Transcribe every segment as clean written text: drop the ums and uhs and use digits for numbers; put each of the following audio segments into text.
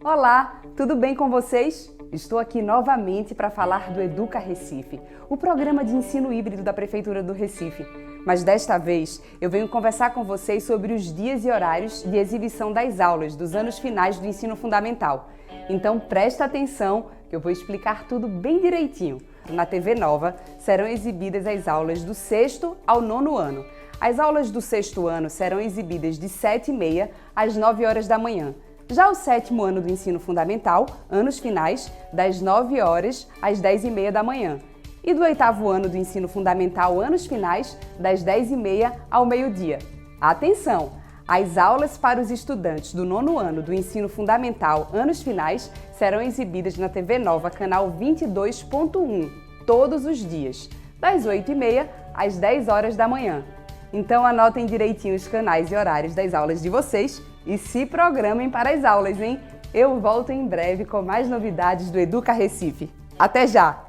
Olá, tudo bem com vocês? Estou aqui novamente para falar do Educa Recife, o programa de ensino híbrido da Prefeitura do Recife. Mas desta vez eu venho conversar com vocês sobre os dias e horários de exibição das aulas dos anos finais do ensino fundamental. Então presta atenção que eu vou explicar tudo bem direitinho. Na TV Nova serão exibidas as aulas do 6º ao 9º ano. As aulas do 6º ano serão exibidas de 7h30 às 9 horas da manhã. Já o 7º ano do ensino fundamental, anos finais, das 9 horas às 10h30 da manhã. E do 8º ano do ensino fundamental, anos finais, das 10h30 ao meio-dia. Atenção! As aulas para os estudantes do 9º ano do ensino fundamental, anos finais, serão exibidas na TV Nova, canal 22.1, todos os dias, das 8h30 às 10 horas da manhã. Então anotem direitinho os canais e horários das aulas de vocês e se programem para as aulas, hein? Eu volto em breve com mais novidades do Educa Recife. Até já!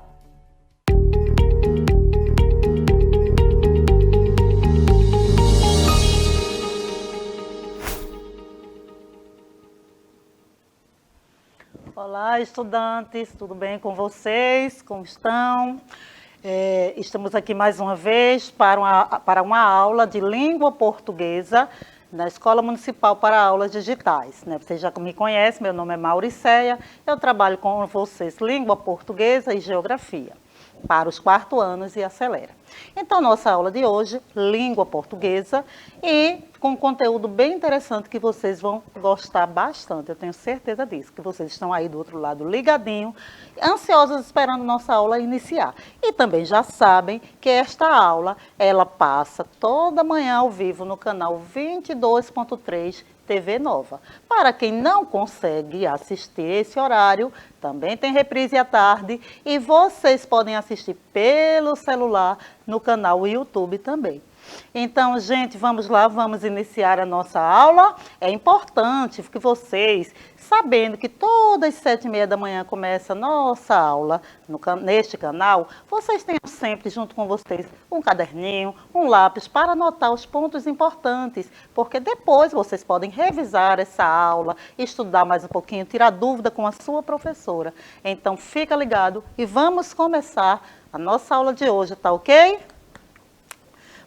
Olá, estudantes, tudo bem com vocês? Como estão? Estamos aqui mais uma vez para uma aula de língua portuguesa na Escola Municipal para Aulas Digitais. Vocês já me conhecem, meu nome é Mauriceia, eu trabalho com vocês língua portuguesa e geografia para os 4º anos e acelera. Então, nossa aula de hoje, língua portuguesa e com um conteúdo bem interessante que vocês vão gostar bastante, eu tenho certeza disso, que vocês estão aí do outro lado ligadinho, ansiosos esperando nossa aula iniciar. E também já sabem que esta aula, ela passa toda manhã ao vivo no canal 22.3 TV Nova. Para quem não consegue assistir esse horário, também tem reprise à tarde e vocês podem assistir pelo celular no canal YouTube também. Então, gente, vamos lá, vamos iniciar a nossa aula. É importante que vocês, sabendo que todas as 7h30 da manhã começa a nossa aula neste canal, vocês tenham sempre junto com vocês um caderninho, um lápis para anotar os pontos importantes, porque depois vocês podem revisar essa aula, estudar mais um pouquinho, tirar dúvida com a sua professora. Então, fica ligado e vamos começar a nossa aula de hoje, tá ok?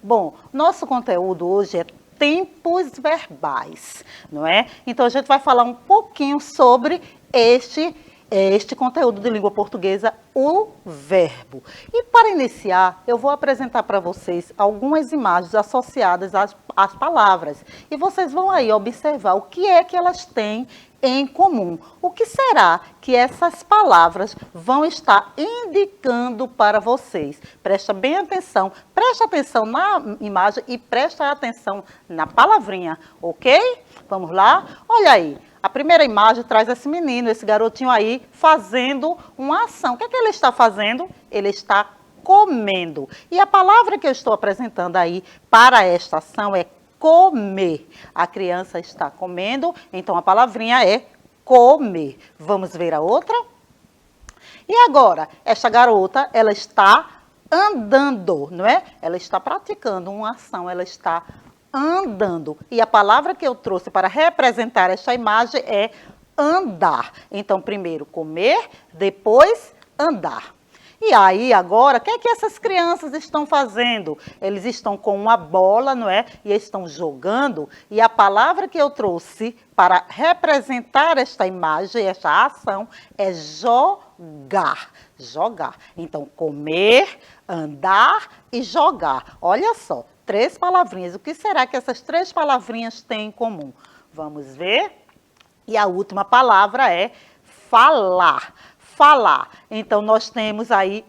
Bom, nosso conteúdo hoje é tempos verbais, não é? Então, a gente vai falar um pouquinho sobre este conteúdo de língua portuguesa, o verbo. E para iniciar, eu vou apresentar para vocês algumas imagens associadas às palavras. E vocês vão aí observar o que é que elas têm em comum. O que será que essas palavras vão estar indicando para vocês? Presta bem atenção, presta atenção na imagem e presta atenção na palavrinha, ok? Vamos lá? Olha aí. A primeira imagem traz esse menino, esse garotinho aí, fazendo uma ação. O que é que ele está fazendo? Ele está comendo. E a palavra que eu estou apresentando aí para esta ação é comer. A criança está comendo, então a palavrinha é comer. Vamos ver a outra? E agora, esta garota, ela está andando, não é? Ela está praticando uma ação, ela está andando. E a palavra que eu trouxe para representar esta imagem é andar. Então, primeiro comer, depois andar. E aí, agora, o que é que essas crianças estão fazendo? Eles estão com uma bola, não é? E estão jogando. E a palavra que eu trouxe para representar esta imagem, esta ação, é jogar. Jogar. Então, comer, andar e jogar. Olha só. 3 palavrinhas. O que será que essas 3 palavrinhas têm em comum? Vamos ver. E a última palavra é falar. Falar. Então, nós temos aí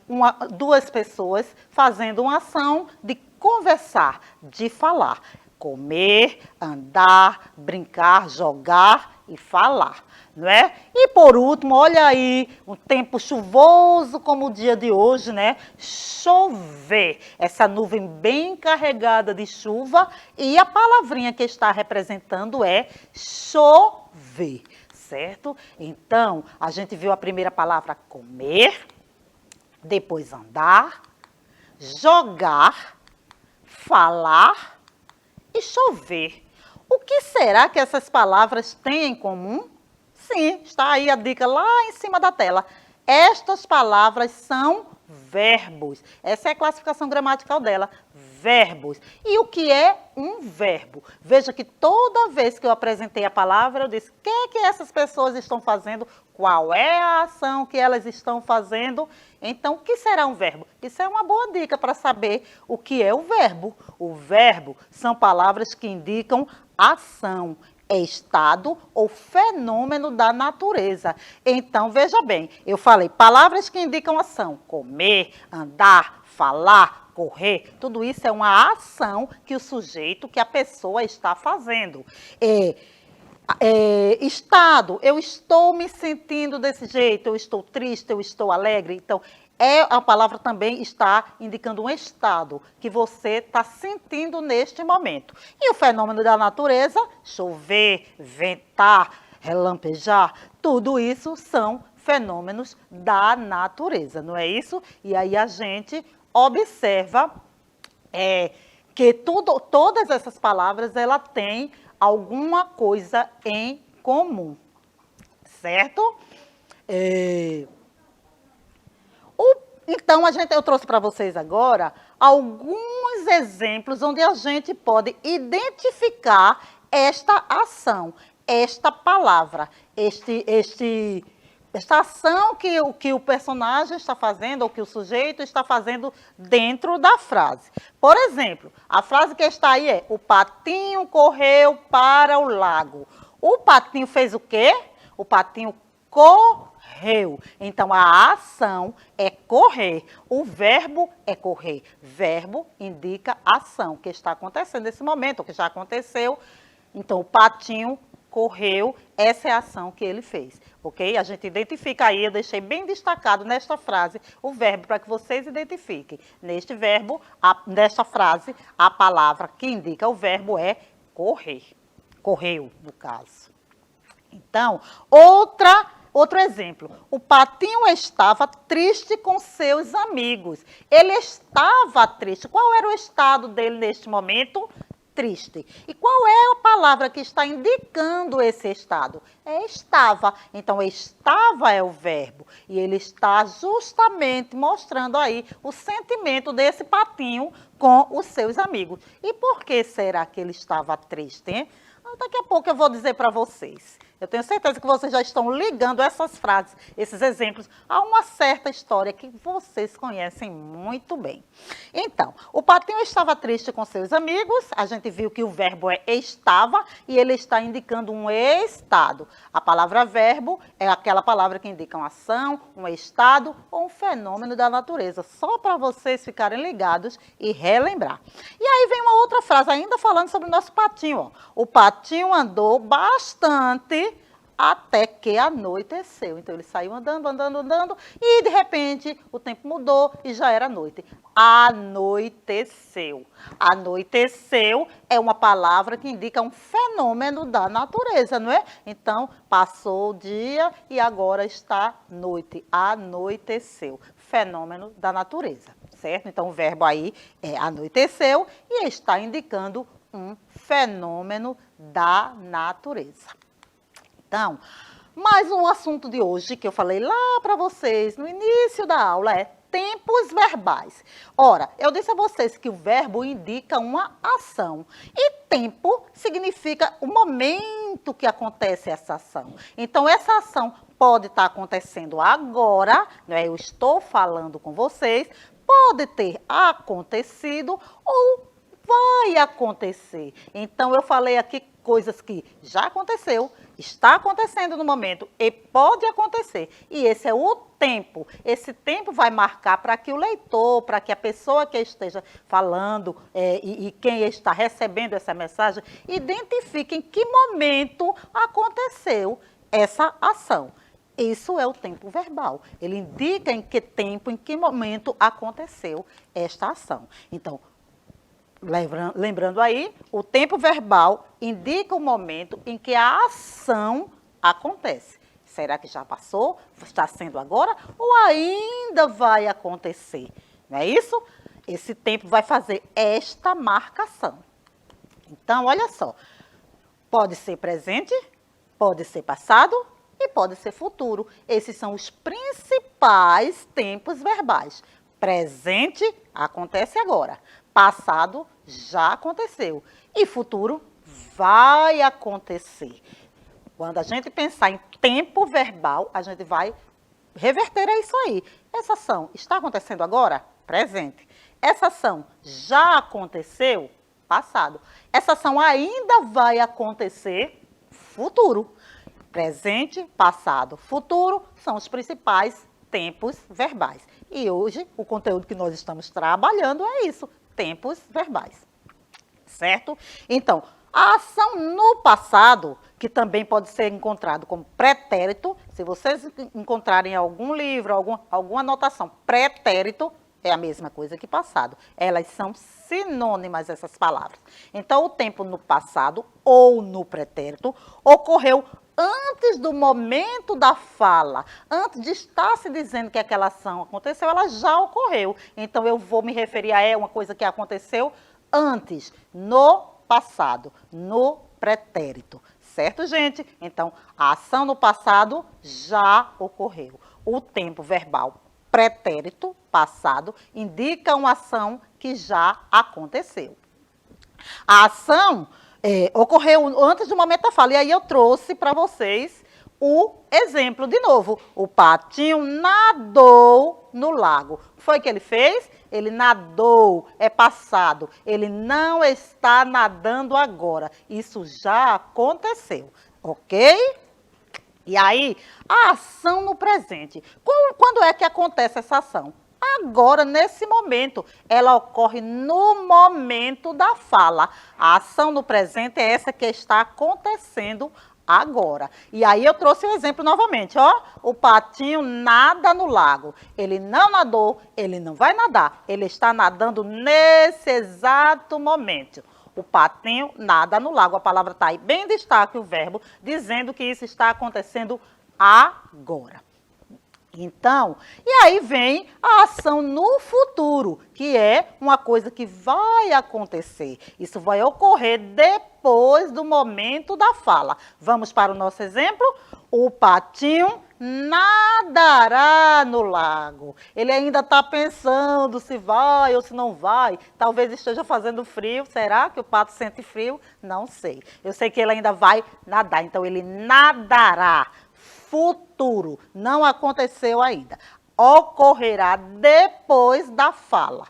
2 pessoas fazendo uma ação de conversar, de falar. Comer, andar, brincar, jogar e falar. Não é? E por último, olha aí, um tempo chuvoso como o dia de hoje, né? Chover. Essa nuvem bem carregada de chuva e a palavrinha que está representando é chover, certo? Então, a gente viu a primeira palavra comer, depois andar, jogar, falar e chover. O que será que essas palavras têm em comum? Sim, está aí a dica lá em cima da tela. Estas palavras são verbos. Essa é a classificação gramatical dela, verbos. E o que é um verbo? Veja que toda vez que eu apresentei a palavra, eu disse, o que essas pessoas estão fazendo? Qual é a ação que elas estão fazendo? Então, o que será um verbo? Isso é uma boa dica para saber o que é o verbo. O verbo são palavras que indicam ação, é estado ou fenômeno da natureza. Então, veja bem, eu falei palavras que indicam ação, comer, andar, falar, correr, tudo isso é uma ação que o sujeito, que a pessoa está fazendo. Estado, eu estou me sentindo desse jeito, eu estou triste, eu estou alegre. Então, a palavra também está indicando um estado que você está sentindo neste momento. E o fenômeno da natureza, chover, ventar, relampejar, tudo isso são fenômenos da natureza, não é isso? E aí a gente observa que todas essas palavras, ela tem alguma coisa em comum, certo? Então, eu trouxe para vocês agora alguns exemplos onde a gente pode identificar esta ação, esta palavra, esta ação que o personagem está fazendo, ou que o sujeito está fazendo dentro da frase. Por exemplo, a frase que está aí é: o patinho correu para o lago. O patinho fez o quê? O patinho correu. Então, a ação é correr. O verbo é correr. Verbo indica ação que está acontecendo nesse momento, ou que já aconteceu. Então, o patinho correu, essa é a ação que ele fez, ok? A gente identifica aí, eu deixei bem destacado nesta frase o verbo para que vocês identifiquem. Neste verbo, nesta frase, a palavra que indica o verbo é correr. Correu, no caso. Então, outro exemplo. O patinho estava triste com seus amigos. Ele estava triste. Qual era o estado dele neste momento? Triste. E qual é a palavra que está indicando esse estado? É estava. Então, estava é o verbo. E ele está justamente mostrando aí o sentimento desse patinho com os seus amigos. E por que será que ele estava triste, hein? Daqui a pouco eu vou dizer para vocês. Eu tenho certeza que vocês já estão ligando essas frases, esses exemplos, a uma certa história que vocês conhecem muito bem. Então, o patinho estava triste com seus amigos. A gente viu que o verbo é estava e ele está indicando um estado. A palavra verbo é aquela palavra que indica uma ação, um estado ou um fenômeno da natureza. Só para vocês ficarem ligados e relembrar. E aí vem uma outra frase, ainda falando sobre o nosso patinho. Ó. O patinho andou bastante até que anoiteceu. Então, ele saiu andando, andando, andando, e de repente o tempo mudou e já era noite. Anoiteceu. Anoiteceu é uma palavra que indica um fenômeno da natureza, não é? Então, passou o dia e agora está noite. Anoiteceu. Fenômeno da natureza, certo? Então, o verbo aí é anoiteceu e está indicando um fenômeno da natureza. Então, mais um assunto de hoje que eu falei lá para vocês no início da aula é tempos verbais. Ora, eu disse a vocês que o verbo indica uma ação e tempo significa o momento que acontece essa ação. Então, essa ação pode estar acontecendo agora, né? Eu estou falando com vocês, pode ter acontecido ou vai acontecer. Então, eu falei aqui coisas que já aconteceu, está acontecendo no momento e pode acontecer. E esse é o tempo. Esse tempo vai marcar para que o leitor, para que a pessoa que esteja falando e quem está recebendo essa mensagem, identifique em que momento aconteceu essa ação. Isso é o tempo verbal. Ele indica em que tempo, em que momento aconteceu esta ação. Então, lembrando aí, o tempo verbal indica o momento em que a ação acontece. Será que já passou? Está sendo agora? Ou ainda vai acontecer? Não é isso? Esse tempo vai fazer esta marcação. Então, olha só. Pode ser presente, pode ser passado e e pode ser futuro. Esses são os principais tempos verbais. Presente acontece agora. Passado já aconteceu. E futuro vai acontecer. Quando a gente pensar em tempo verbal, a gente vai reverter a isso aí. Essa ação está acontecendo agora? Presente. Essa ação já aconteceu? Passado. Essa ação ainda vai acontecer? Futuro. Presente, passado, futuro são os principais tempos verbais. E hoje o conteúdo que nós estamos trabalhando é isso, tempos verbais. Certo? Então, a ação no passado, que também pode ser encontrado como pretérito, se vocês encontrarem algum livro, alguma anotação, pretérito é a mesma coisa que passado. Elas são sinônimas, essas palavras. Então, o tempo no passado ou no pretérito ocorreu antes do momento da fala, antes de estar se dizendo que aquela ação aconteceu, ela já ocorreu. Então, eu vou me referir a uma coisa que aconteceu antes, no passado, no pretérito. Certo, gente? Então, a ação no passado já ocorreu. O tempo verbal pretérito, passado, indica uma ação que já aconteceu. A ação ocorreu antes do momento da fala. E aí eu trouxe para vocês o exemplo de novo. O patinho nadou no lago. O que foi que ele fez? Ele nadou, é passado. Ele não está nadando agora. Isso já aconteceu, ok? E aí, a ação no presente. Quando é que acontece essa ação? Agora, nesse momento. Ela ocorre no momento da fala. A ação no presente é essa que está acontecendo agora. E aí eu trouxe o exemplo novamente, ó. O patinho nada no lago. Ele não nadou, ele não vai nadar. Ele está nadando nesse exato momento. O patinho nada no lago. A palavra está aí bem em destaque, o verbo, dizendo que isso está acontecendo agora. Então, e aí vem a ação no futuro, que é uma coisa que vai acontecer. Isso vai ocorrer depois do momento da fala. Vamos para o nosso exemplo? O patinho nadará no lago. Ele ainda está pensando se vai ou se não vai. Talvez esteja fazendo frio. Será que o pato sente frio? Não sei. Eu sei que ele ainda vai nadar. Então, ele nadará. Futuro. Não aconteceu ainda. Ocorrerá depois da fala.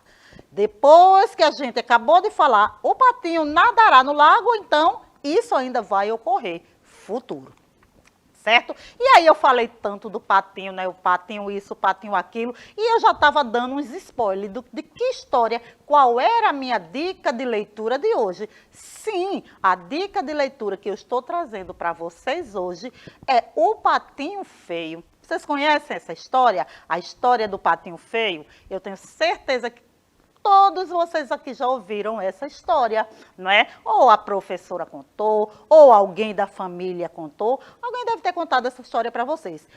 Depois que a gente acabou de falar, o patinho nadará no lago, então isso ainda vai ocorrer. Futuro. Certo? E aí eu falei tanto do patinho, né? O patinho isso, o patinho aquilo, e eu já estava dando uns spoilers de que história, qual era a minha dica de leitura de hoje. Sim, a dica de leitura que eu estou trazendo para vocês hoje é O Patinho Feio. Vocês conhecem essa história? A história do patinho feio? Eu tenho certeza que todos vocês aqui já ouviram essa história, não é? Ou a professora contou, ou alguém da família contou. Alguém deve ter contado essa história para vocês.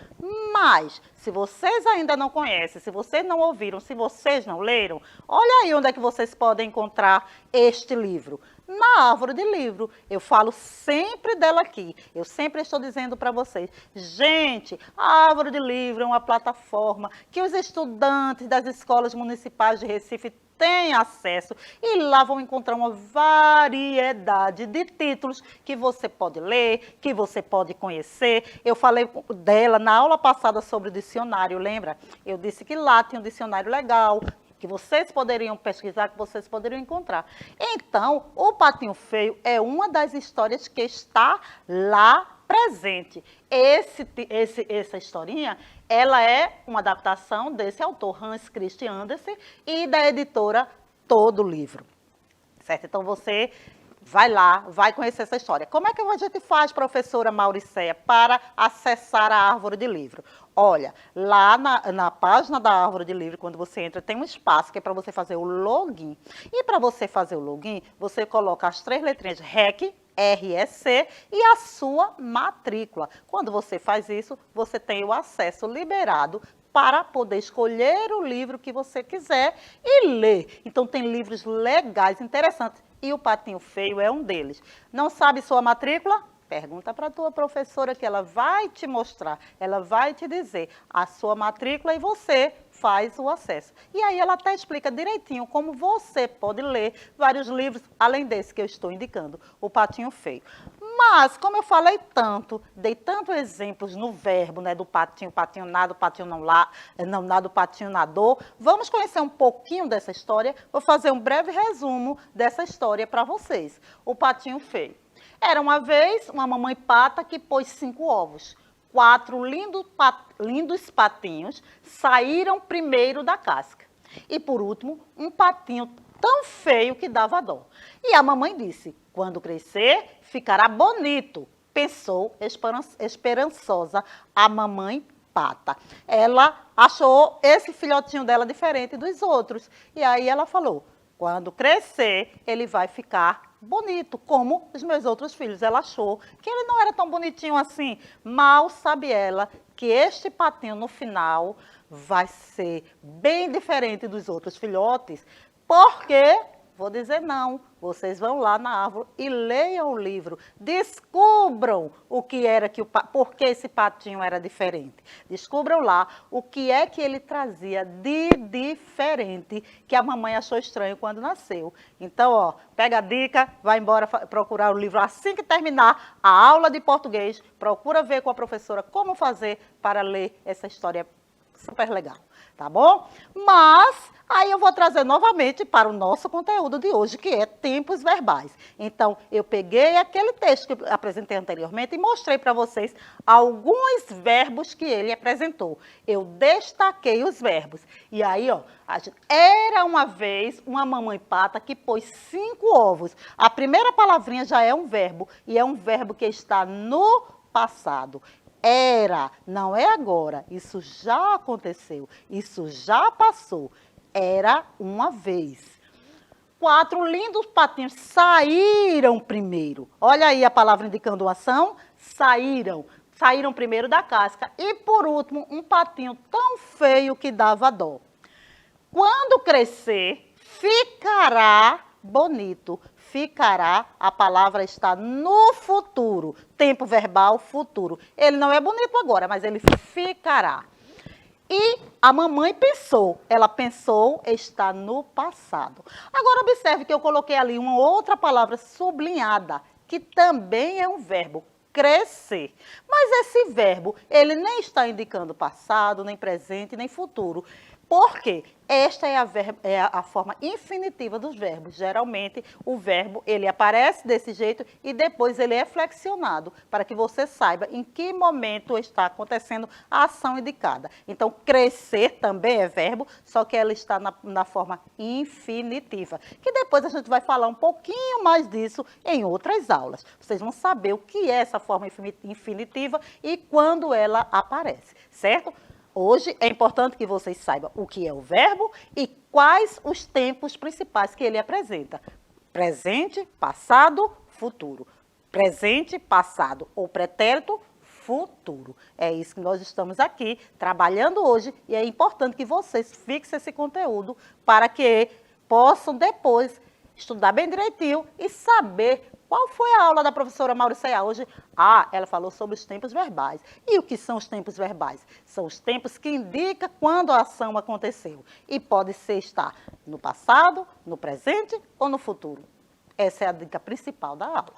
Mas, se vocês ainda não conhecem, se vocês não ouviram, se vocês não leram, olha aí onde é que vocês podem encontrar este livro. Na Árvore de Livro. Eu falo sempre dela aqui. Eu sempre estou dizendo para vocês, gente, a Árvore de Livro é uma plataforma que os estudantes das escolas municipais de Recife têm acesso e lá vão encontrar uma variedade de títulos que você pode ler, que você pode conhecer. Eu falei dela na aula passada sobre o dicionário, lembra? Eu disse que lá tinha um dicionário legal, que vocês poderiam pesquisar, que vocês poderiam encontrar. Então, O Patinho Feio é uma das histórias que está lá presente. Essa historinha, ela é uma adaptação desse autor, Hans Christian Andersen, e da editora Todo Livro. Certo? Então, você vai lá, vai conhecer essa história. Como é que a gente faz, professora Mauricéia, para acessar a Árvore de Livro? Olha, lá na página da Árvore de Livro, quando você entra, tem um espaço que é para você fazer o login. E para você fazer o login, você coloca as 3 letrinhas REC, REC e a sua matrícula. Quando você faz isso, você tem o acesso liberado para poder escolher o livro que você quiser e ler. Então, tem livros legais, interessantes. E O Patinho Feio é um deles. Não sabe sua matrícula? Pergunta para a tua professora que ela vai te mostrar, ela vai te dizer a sua matrícula e você faz o acesso. E aí ela até explica direitinho como você pode ler vários livros, além desse que eu estou indicando, O Patinho Feio. Mas, como eu falei tanto, dei tantos exemplos no verbo, né, do patinho, patinho nada, patinho não nada, o patinho nadou. Vamos conhecer um pouquinho dessa história. Vou fazer um breve resumo dessa história para vocês. O Patinho Feio. Era uma vez uma mamãe pata que pôs 5 ovos. 4 lindos patinhos saíram primeiro da casca. E, por último, um patinho tão feio que dava dó. E a mamãe disse: quando crescer, ficará bonito, pensou esperançosa a mamãe pata. Ela achou esse filhotinho dela diferente dos outros. E aí ela falou: quando crescer, ele vai ficar bonito, como os meus outros filhos. Ela achou que ele não era tão bonitinho assim. Mal sabe ela que este patinho, no final, vai ser bem diferente dos outros filhotes, porque, vou dizer não, vocês vão lá na árvore e leiam o livro, descubram o que era por que esse patinho era diferente. Descubram lá o que é que ele trazia de diferente, que a mamãe achou estranho quando nasceu. Então, ó, pega a dica, vai embora procurar o livro assim que terminar a aula de português, procura ver com a professora como fazer para ler essa história super legal, tá bom? Mas aí eu vou trazer novamente para o nosso conteúdo de hoje, que é tempos verbais. Então, eu peguei aquele texto que eu apresentei anteriormente e mostrei para vocês alguns verbos que ele apresentou. Eu destaquei os verbos. E aí, ó, era uma vez uma mamãe pata que pôs 5 ovos. A primeira palavrinha já é um verbo, e é um verbo que está no passado. Era, não é agora. Isso já aconteceu, isso já passou. Era uma vez. 4 lindos patinhos saíram primeiro. Olha aí a palavra indicando ação. Saíram. Saíram primeiro da casca. E, por último, um patinho tão feio que dava dó. Quando crescer, ficará bonito. Ficará, a palavra está no futuro. Tempo verbal, futuro. Ele não é bonito agora, mas ele ficará. E a mamãe pensou, ela pensou, está no passado. Agora observe que eu coloquei ali uma outra palavra sublinhada, que também é um verbo, crescer. Mas esse verbo, ele nem está indicando passado, nem presente, nem futuro. Por quê? Esta é a forma infinitiva dos verbos. Geralmente, o verbo ele aparece desse jeito e depois ele é flexionado, para que você saiba em que momento está acontecendo a ação indicada. Então, crescer também é verbo, só que ela está na forma infinitiva, que depois a gente vai falar um pouquinho mais disso em outras aulas. Vocês vão saber o que é essa forma infinitiva e quando ela aparece, certo? Hoje é importante que vocês saibam o que é o verbo e quais os tempos principais que ele apresenta. Presente, passado, futuro. Presente, passado ou pretérito, futuro. É isso que nós estamos aqui trabalhando hoje e é importante que vocês fixem esse conteúdo para que possam depois estudar bem direitinho e saber qual foi a aula da professora Mauricéia hoje. Ela falou sobre os tempos verbais. E o que são os tempos verbais? São os tempos que indicam quando a ação aconteceu. E pode estar no passado, no presente ou no futuro. Essa é a dica principal da aula.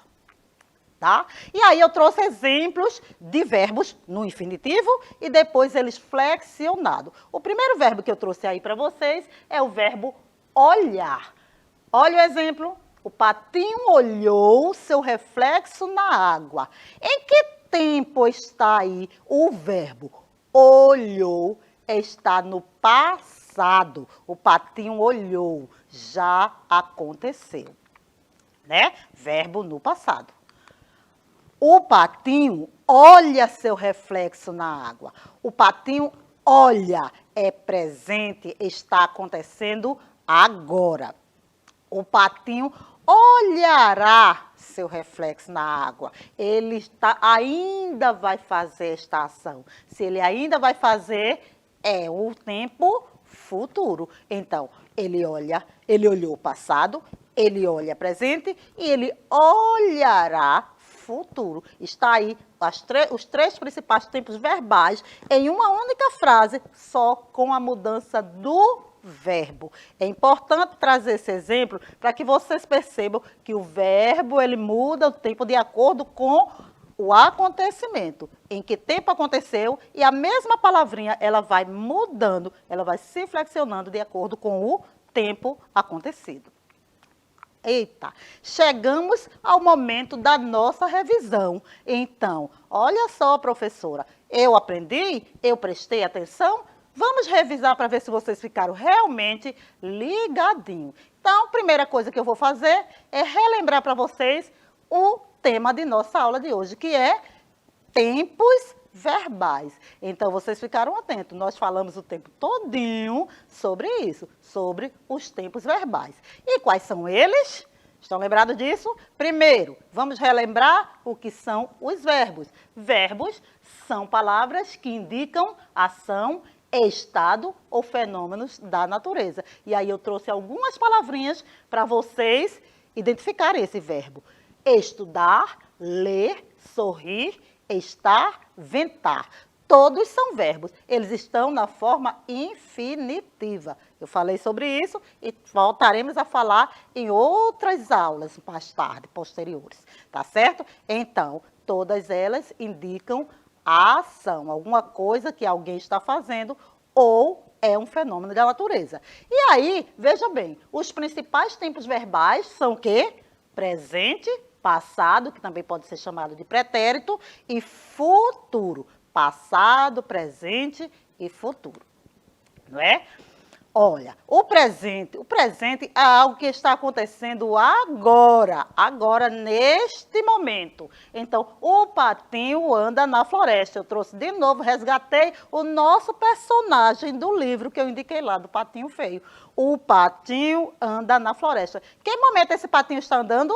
Tá? E aí eu trouxe exemplos de verbos no infinitivo e depois eles flexionados. O primeiro verbo que eu trouxe aí para vocês é o verbo olhar. Olha o exemplo. O patinho olhou seu reflexo na água. Em que tempo está aí o verbo olhou? Está no passado. O patinho olhou. Já aconteceu. Né? Verbo no passado. O patinho olha seu reflexo na água. O patinho olha. É presente. Está acontecendo agora. O patinho olhará seu reflexo na água. Ele ainda vai fazer esta ação. Se ele ainda vai fazer, é o tempo futuro. Então, ele olhou o passado, ele olha presente e ele olhará futuro. Está aí os três principais tempos verbais em uma única frase, só com a mudança do verbo. É importante trazer esse exemplo para que vocês percebam que o verbo ele muda o tempo de acordo com o acontecimento, em que tempo aconteceu, e a mesma palavrinha ela vai mudando, ela vai se flexionando de acordo com o tempo acontecido. Eita, chegamos ao momento da nossa revisão. Então, olha só, professora, eu aprendi, eu prestei atenção, vamos revisar para ver se vocês ficaram realmente ligadinhos. Então, a primeira coisa que eu vou fazer é relembrar para vocês o tema de nossa aula de hoje, que é tempos verbais. Então, vocês ficaram atentos. Nós falamos o tempo todinho sobre isso, sobre os tempos verbais. E quais são eles? Estão lembrados disso? Primeiro, vamos relembrar o que são os verbos. Verbos são palavras que indicam ação, estado ou fenômenos da natureza. E aí eu trouxe algumas palavrinhas para vocês identificarem esse verbo. Estudar, ler, sorrir, estar, ventar. Todos são verbos. Eles estão na forma infinitiva. Eu falei sobre isso e voltaremos a falar em outras aulas mais tarde, posteriores. Tá certo? Então, todas elas indicam a ação, alguma coisa que alguém está fazendo ou é um fenômeno da natureza. E aí, veja bem, os principais tempos verbais são o quê? Presente, passado, que também pode ser chamado de pretérito, e futuro. Passado, presente e futuro. Não é? Olha, o presente é algo que está acontecendo agora, neste momento. Então, o patinho anda na floresta. Eu trouxe de novo, resgatei o nosso personagem do livro que eu indiquei lá, do Patinho Feio. O patinho anda na floresta. Que momento esse patinho está andando?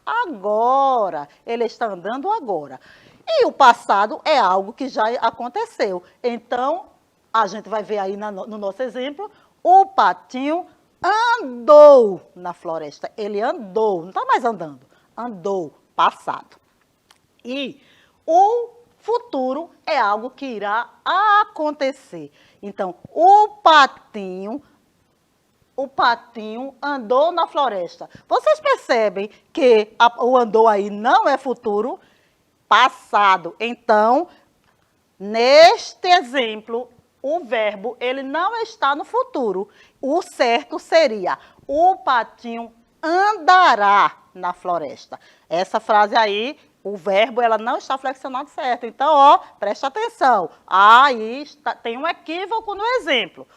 Agora. Ele está andando agora. E o passado é algo que já aconteceu. Então, a gente vai ver aí no nosso exemplo, o patinho andou na floresta. Ele andou, não está mais andando. Andou, passado. E o futuro é algo que irá acontecer. Então, o patinho andou na floresta. Vocês percebem que o andou aí não é futuro? Passado. Então, neste exemplo, o verbo ele não está no futuro. O certo seria: o patinho andará na floresta. Essa frase aí, o verbo ela não está flexionado certo. Então, ó, presta atenção. Aí tem um equívoco no exemplo.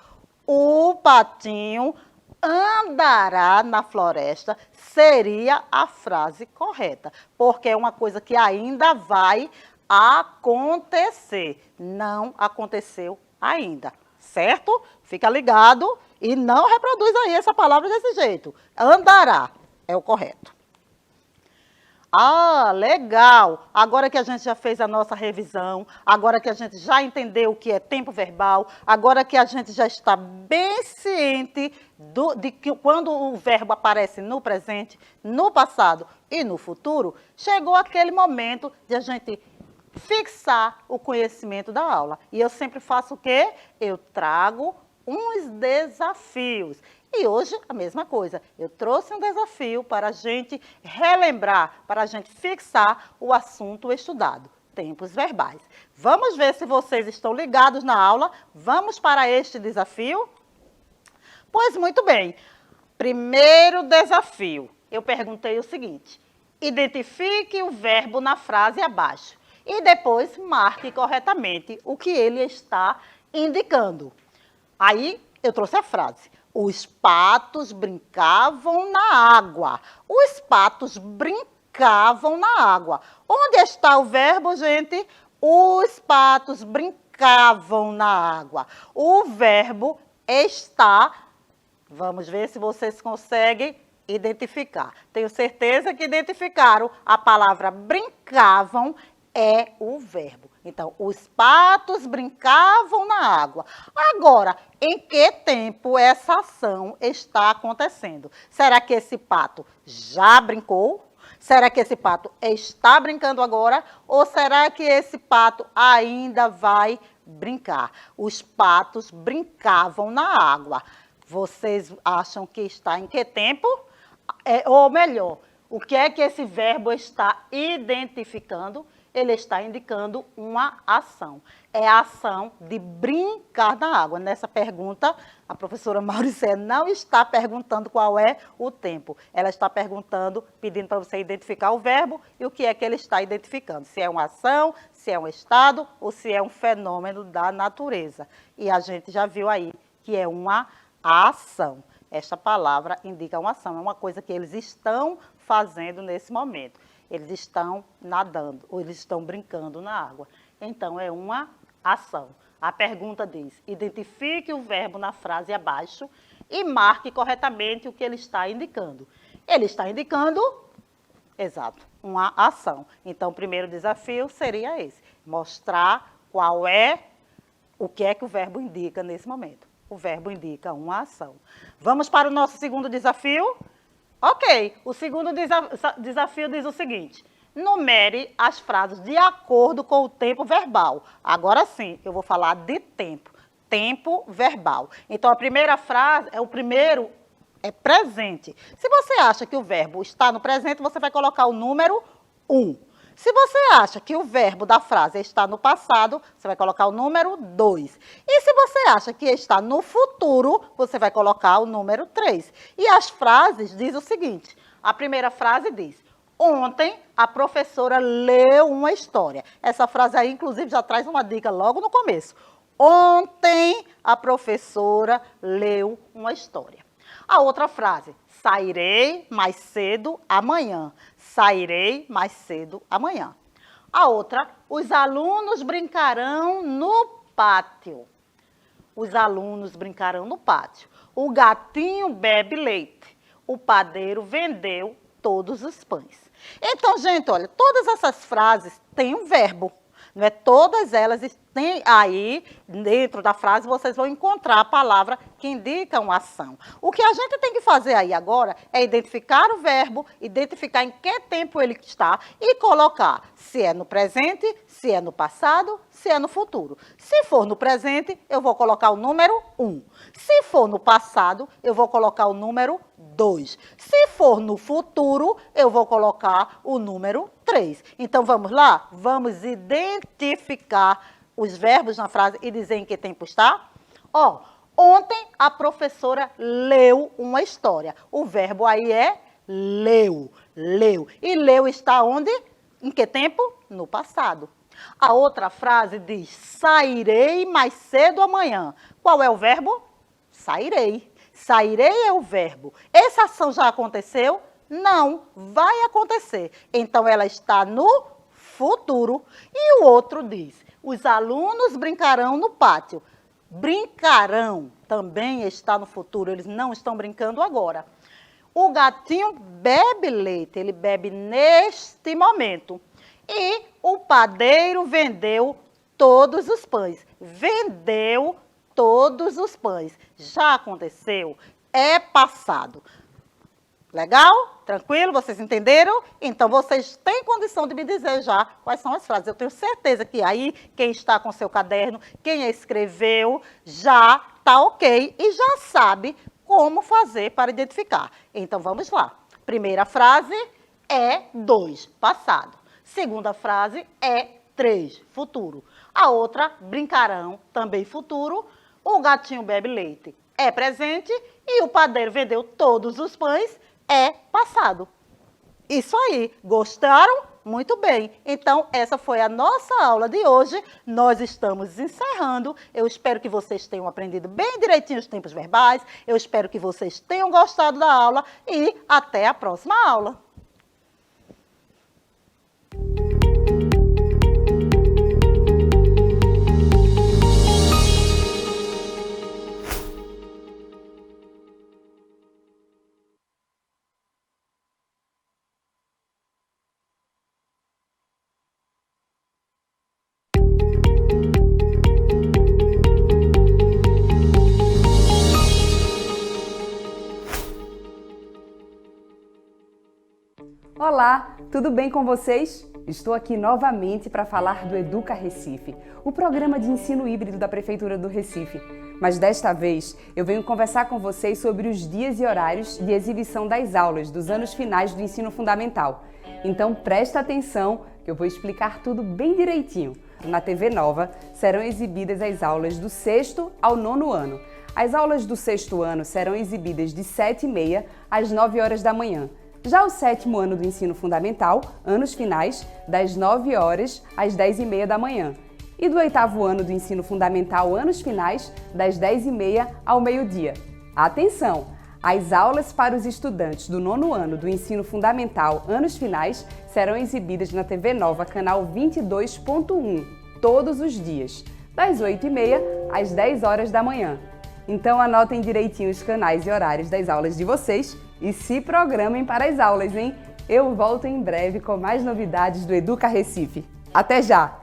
O patinho andará na floresta seria a frase correta, porque é uma coisa que ainda vai acontecer. Não aconteceu ainda, certo? Fica ligado e não reproduz aí essa palavra desse jeito. Andará é o correto. Ah, legal! Agora que a gente já fez a nossa revisão, agora que a gente já entendeu o que é tempo verbal, agora que a gente já está bem ciente de que quando o verbo aparece no presente, no passado e no futuro, chegou aquele momento de a gente fixar o conhecimento da aula. E eu sempre faço o quê? Eu trago uns desafios. E hoje, a mesma coisa. Eu trouxe um desafio para a gente relembrar, para a gente fixar o assunto estudado, tempos verbais. Vamos ver se vocês estão ligados na aula. Vamos para este desafio? Pois muito bem. Primeiro desafio. Eu perguntei o seguinte: identifique o verbo na frase abaixo e depois marque corretamente o que ele está indicando. Aí, eu trouxe a frase. Os patos brincavam na água. Os patos brincavam na água. Onde está o verbo, gente? Os patos brincavam na água. O verbo está. Vamos ver se vocês conseguem identificar. Tenho certeza que identificaram. A palavra brincavam é o verbo. Então, os patos brincavam na água. Agora, em que tempo essa ação está acontecendo? Será que esse pato já brincou? Será que esse pato está brincando agora ou será que esse pato ainda vai brincar? Os patos brincavam na água. Vocês acham que está em que tempo? Ou melhor, o que é que esse verbo está identificando? Ele está indicando uma ação. É a ação de brincar na água. Nessa pergunta, a professora Mauricé não está perguntando qual é o tempo. Ela está perguntando, pedindo para você identificar o verbo e o que é que ele está identificando. Se é uma ação, se é um estado ou se é um fenômeno da natureza. E a gente já viu aí que é uma ação. Esta palavra indica uma ação, é uma coisa que eles estão fazendo nesse momento. Eles estão nadando ou eles estão brincando na água. Então, é uma ação. A pergunta diz, identifique o verbo na frase abaixo e marque corretamente o que ele está indicando. Ele está indicando, exato, uma ação. Então, o primeiro desafio seria esse, mostrar o que é que o verbo indica nesse momento. O verbo indica uma ação. Vamos para o nosso segundo desafio? Ok, o segundo desafio diz o seguinte, numere as frases de acordo com o tempo verbal. Agora sim, eu vou falar de tempo verbal. Então, a primeira frase, é presente. Se você acha que o verbo está no presente, você vai colocar o número 1. Se você acha que o verbo da frase está no passado, você vai colocar o número 2. E se você acha que está no futuro, você vai colocar o número 3. E as frases dizem o seguinte, a primeira frase diz, ontem a professora leu uma história. Essa frase aí, inclusive, já traz uma dica logo no começo. Ontem a professora leu uma história. A outra frase, sairei mais cedo amanhã. Sairei mais cedo amanhã. A outra, os alunos brincarão no pátio. Os alunos brincarão no pátio. O gatinho bebe leite. O padeiro vendeu todos os pães. Então, gente, olha, todas essas frases têm um verbo. Não é? Todas elas têm aí, dentro da frase, vocês vão encontrar a palavra que indica uma ação. O que a gente tem que fazer aí agora é identificar o verbo, identificar em que tempo ele está e colocar se é no presente, se é no passado, se é no futuro. Se for no presente, eu vou colocar o número 1. Se for no passado, eu vou colocar o número 2. Se for no futuro, eu vou colocar o número 3. Então, vamos lá? Vamos identificar os verbos na frase e dizer em que tempo está? Ontem a professora leu uma história. O verbo aí é leu. E leu está onde? Em que tempo? No passado. A outra frase diz, sairei mais cedo amanhã. Qual é o verbo? Sairei. Sairei é o verbo. Essa ação já aconteceu? Não, vai acontecer. Então, ela está no futuro. E o outro diz, os alunos brincarão no pátio. Brincarão também está no futuro, eles não estão brincando agora. O gatinho bebe leite, ele bebe neste momento. E o padeiro vendeu todos os pães. Vendeu todos os pães. Já aconteceu? É passado. Legal? Tranquilo? Vocês entenderam? Então, vocês têm condição de me dizer já quais são as frases. Eu tenho certeza que aí, quem está com seu caderno, quem escreveu, já está ok e já sabe como fazer para identificar. Então, vamos lá. Primeira frase é 2, passado. Segunda frase é 3, futuro. A outra, brincarão, também futuro. O gatinho bebe leite, é presente. E o padeiro vendeu todos os pães, é passado. Isso aí. Gostaram? Muito bem. Então, essa foi a nossa aula de hoje. Nós estamos encerrando. Eu espero que vocês tenham aprendido bem direitinho os tempos verbais. Eu espero que vocês tenham gostado da aula e até a próxima aula. Olá, tudo bem com vocês? Estou aqui novamente para falar do Educa Recife, o programa de ensino híbrido da Prefeitura do Recife. Mas desta vez eu venho conversar com vocês sobre os dias e horários de exibição das aulas dos anos finais do ensino fundamental. Então presta atenção que eu vou explicar tudo bem direitinho. Na TV Nova serão exibidas as aulas do 6º ao 9º ano. As aulas do 6º ano serão exibidas de 7h30 às 9 horas da manhã. Já o 7º ano do ensino fundamental, anos finais, das 9 horas às 10h30 da manhã. E do 8º ano do ensino fundamental, anos finais, das 10h30 ao meio-dia. Atenção! As aulas para os estudantes do 9º ano do ensino fundamental, anos finais, serão exibidas na TV Nova, canal 22.1, todos os dias, das 8h30 às 10 horas da manhã. Então anotem direitinho os canais e horários das aulas de vocês e se programem para as aulas, hein? Eu volto em breve com mais novidades do Educa Recife. Até já!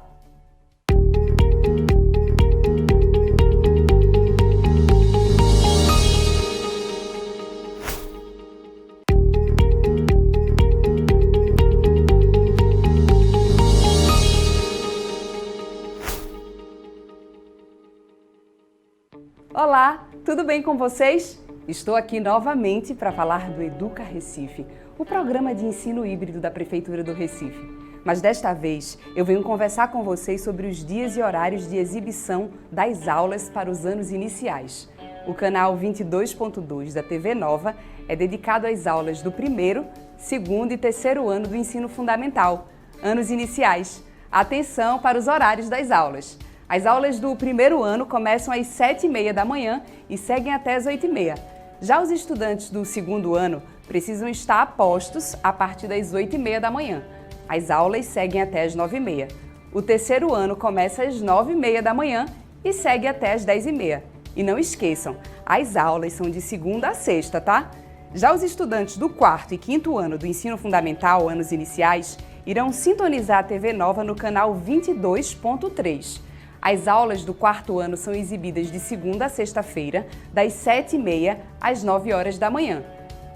Olá, tudo bem com vocês? Estou aqui novamente para falar do Educa Recife, o programa de ensino híbrido da Prefeitura do Recife. Mas desta vez eu venho conversar com vocês sobre os dias e horários de exibição das aulas para os anos iniciais. O canal 22.2 da TV Nova é dedicado às aulas do 1º, 2º e 3º ano do ensino fundamental, anos iniciais. Atenção para os horários das aulas. As aulas do 1º ano começam às 7h30 da manhã e seguem até às 8h30. Já os estudantes do 2º ano precisam estar a postos a partir das 8h30 da manhã. As aulas seguem até às 9h30. O 3º ano começa às 9h30 da manhã e segue até às 10h30. E não esqueçam, as aulas são de segunda a sexta, tá? Já os estudantes do 4º e 5º ano do ensino fundamental, anos iniciais, irão sintonizar a TV Nova no canal 22.3. As aulas do 4º ano são exibidas de segunda a sexta-feira, das 7h30 às 9 horas da manhã.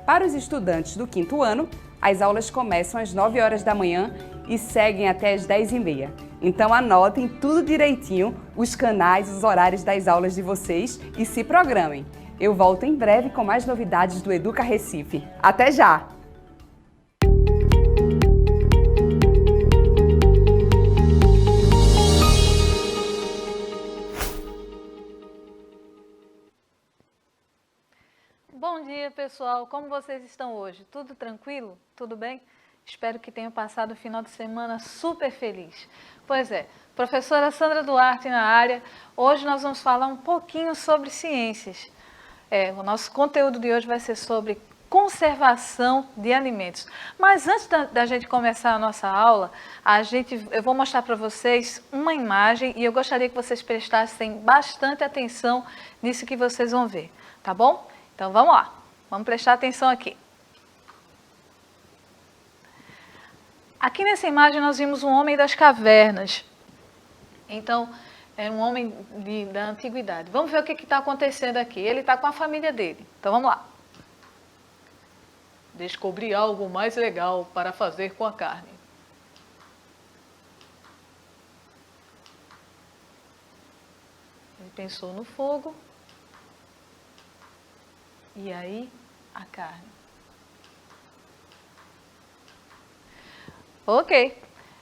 Para os estudantes do 5º ano, as aulas começam às 9 horas da manhã e seguem até às 10h30. Então anotem tudo direitinho, os canais, os horários das aulas de vocês e se programem. Eu volto em breve com mais novidades do Educa Recife. Até já! Bom dia, pessoal. Como vocês estão hoje? Tudo tranquilo? Tudo bem? Espero que tenham passado o final de semana super feliz. Pois é, professora Sandra Duarte na área. Hoje nós vamos falar um pouquinho sobre ciências. O nosso conteúdo de hoje vai ser sobre conservação de alimentos. Mas antes da gente começar a nossa aula, eu vou mostrar para vocês uma imagem e eu gostaria que vocês prestassem bastante atenção nisso que vocês vão ver, tá bom? Então vamos lá, vamos prestar atenção aqui. Aqui nessa imagem nós vimos um homem das cavernas. Então, é um homem da antiguidade. Vamos ver o que está acontecendo aqui. Ele está com a família dele. Então vamos lá. Descobri algo mais legal para fazer com a carne. Ele pensou no fogo. E aí, a carne. Ok,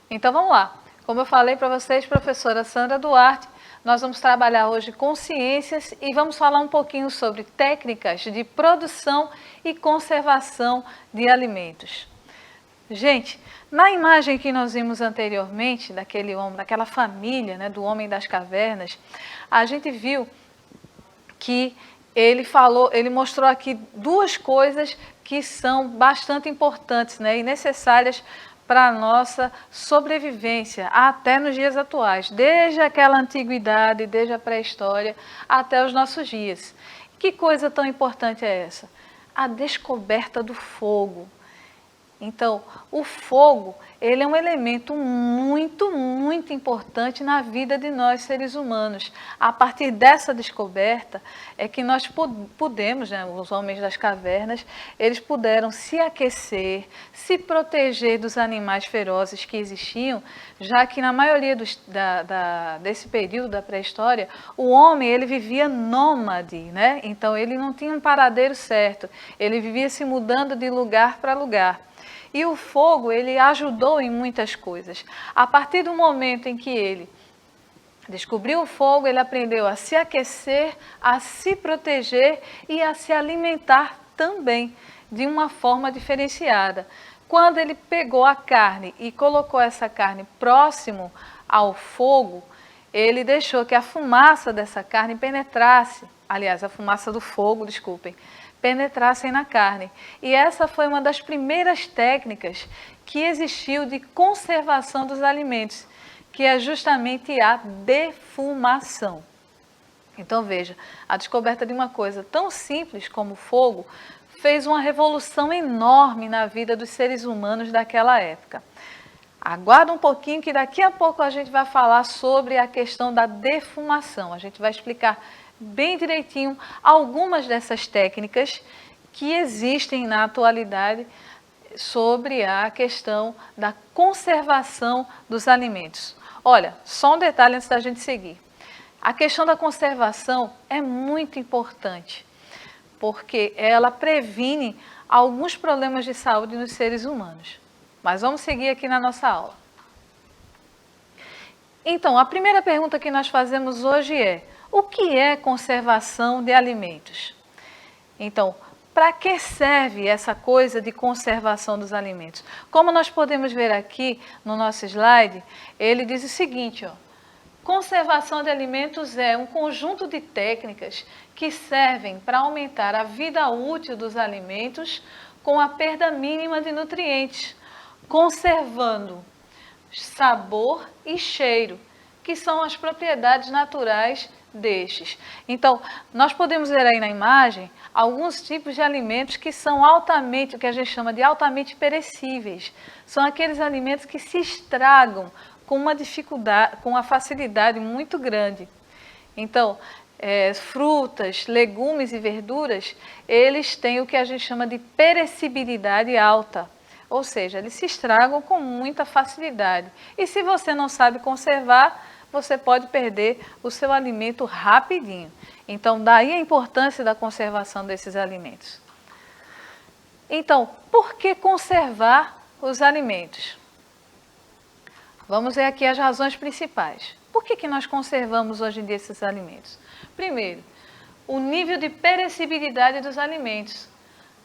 então vamos lá. Como eu falei para vocês, professora Sandra Duarte, nós vamos trabalhar hoje com ciências e vamos falar um pouquinho sobre técnicas de produção e conservação de alimentos. Gente, na imagem que nós vimos anteriormente, daquele homem, daquela família, né, do homem das cavernas, a gente viu que ele mostrou aqui duas coisas que são bastante importantes, né, e necessárias para a nossa sobrevivência, até nos dias atuais, desde aquela antiguidade, desde a pré-história, até os nossos dias. Que coisa tão importante é essa? A descoberta do fogo. Então, o fogo, ele é um elemento muito importante na vida de nós seres humanos. A partir dessa descoberta é que nós pudemos, né, os homens das cavernas, eles puderam se aquecer, se proteger dos animais ferozes que existiam, já que na maioria desse período da pré-história, o homem ele vivia nômade, né? Então ele não tinha um paradeiro certo, ele vivia se mudando de lugar para lugar. E o fogo, ele ajudou em muitas coisas. A partir do momento em que ele descobriu o fogo, ele aprendeu a se aquecer, a se proteger e a se alimentar também, de uma forma diferenciada. Quando ele pegou a carne e colocou essa carne próximo ao fogo, ele deixou que a fumaça dessa carne penetrasse, aliás, a fumaça do fogo, desculpem, penetrassem na carne. E essa foi uma das primeiras técnicas que existiu de conservação dos alimentos, que é justamente a defumação. Então veja, a descoberta de uma coisa tão simples como o fogo fez uma revolução enorme na vida dos seres humanos daquela época. Aguarda um pouquinho que daqui a pouco a gente vai falar sobre a questão da defumação. A gente vai explicar bem direitinho algumas dessas técnicas que existem na atualidade sobre a questão da conservação dos alimentos. Olha, só um detalhe antes da gente seguir. A questão da conservação é muito importante, porque ela previne alguns problemas de saúde nos seres humanos. Mas vamos seguir aqui na nossa aula. Então, a primeira pergunta que nós fazemos hoje é: o que é conservação de alimentos? Então, para que serve essa coisa de conservação dos alimentos? Como nós podemos ver aqui no nosso slide, ele diz o seguinte, ó: conservação de alimentos é um conjunto de técnicas que servem para aumentar a vida útil dos alimentos com a perda mínima de nutrientes, conservando sabor e cheiro, que são as propriedades naturais destes. Então, nós podemos ver aí na imagem alguns tipos de alimentos que são altamente, o que a gente chama de altamente perecíveis. São aqueles alimentos que se estragam com uma dificuldade, com uma facilidade muito grande. Então, frutas, legumes e verduras, eles têm o que a gente chama de perecibilidade alta. Ou seja, eles se estragam com muita facilidade. E se você não sabe conservar, você pode perder o seu alimento rapidinho. Então, daí a importância da conservação desses alimentos. Então, por que conservar os alimentos? Vamos ver aqui as razões principais. Por que nós conservamos hoje em dia esses alimentos? Primeiro, o nível de perecibilidade dos alimentos.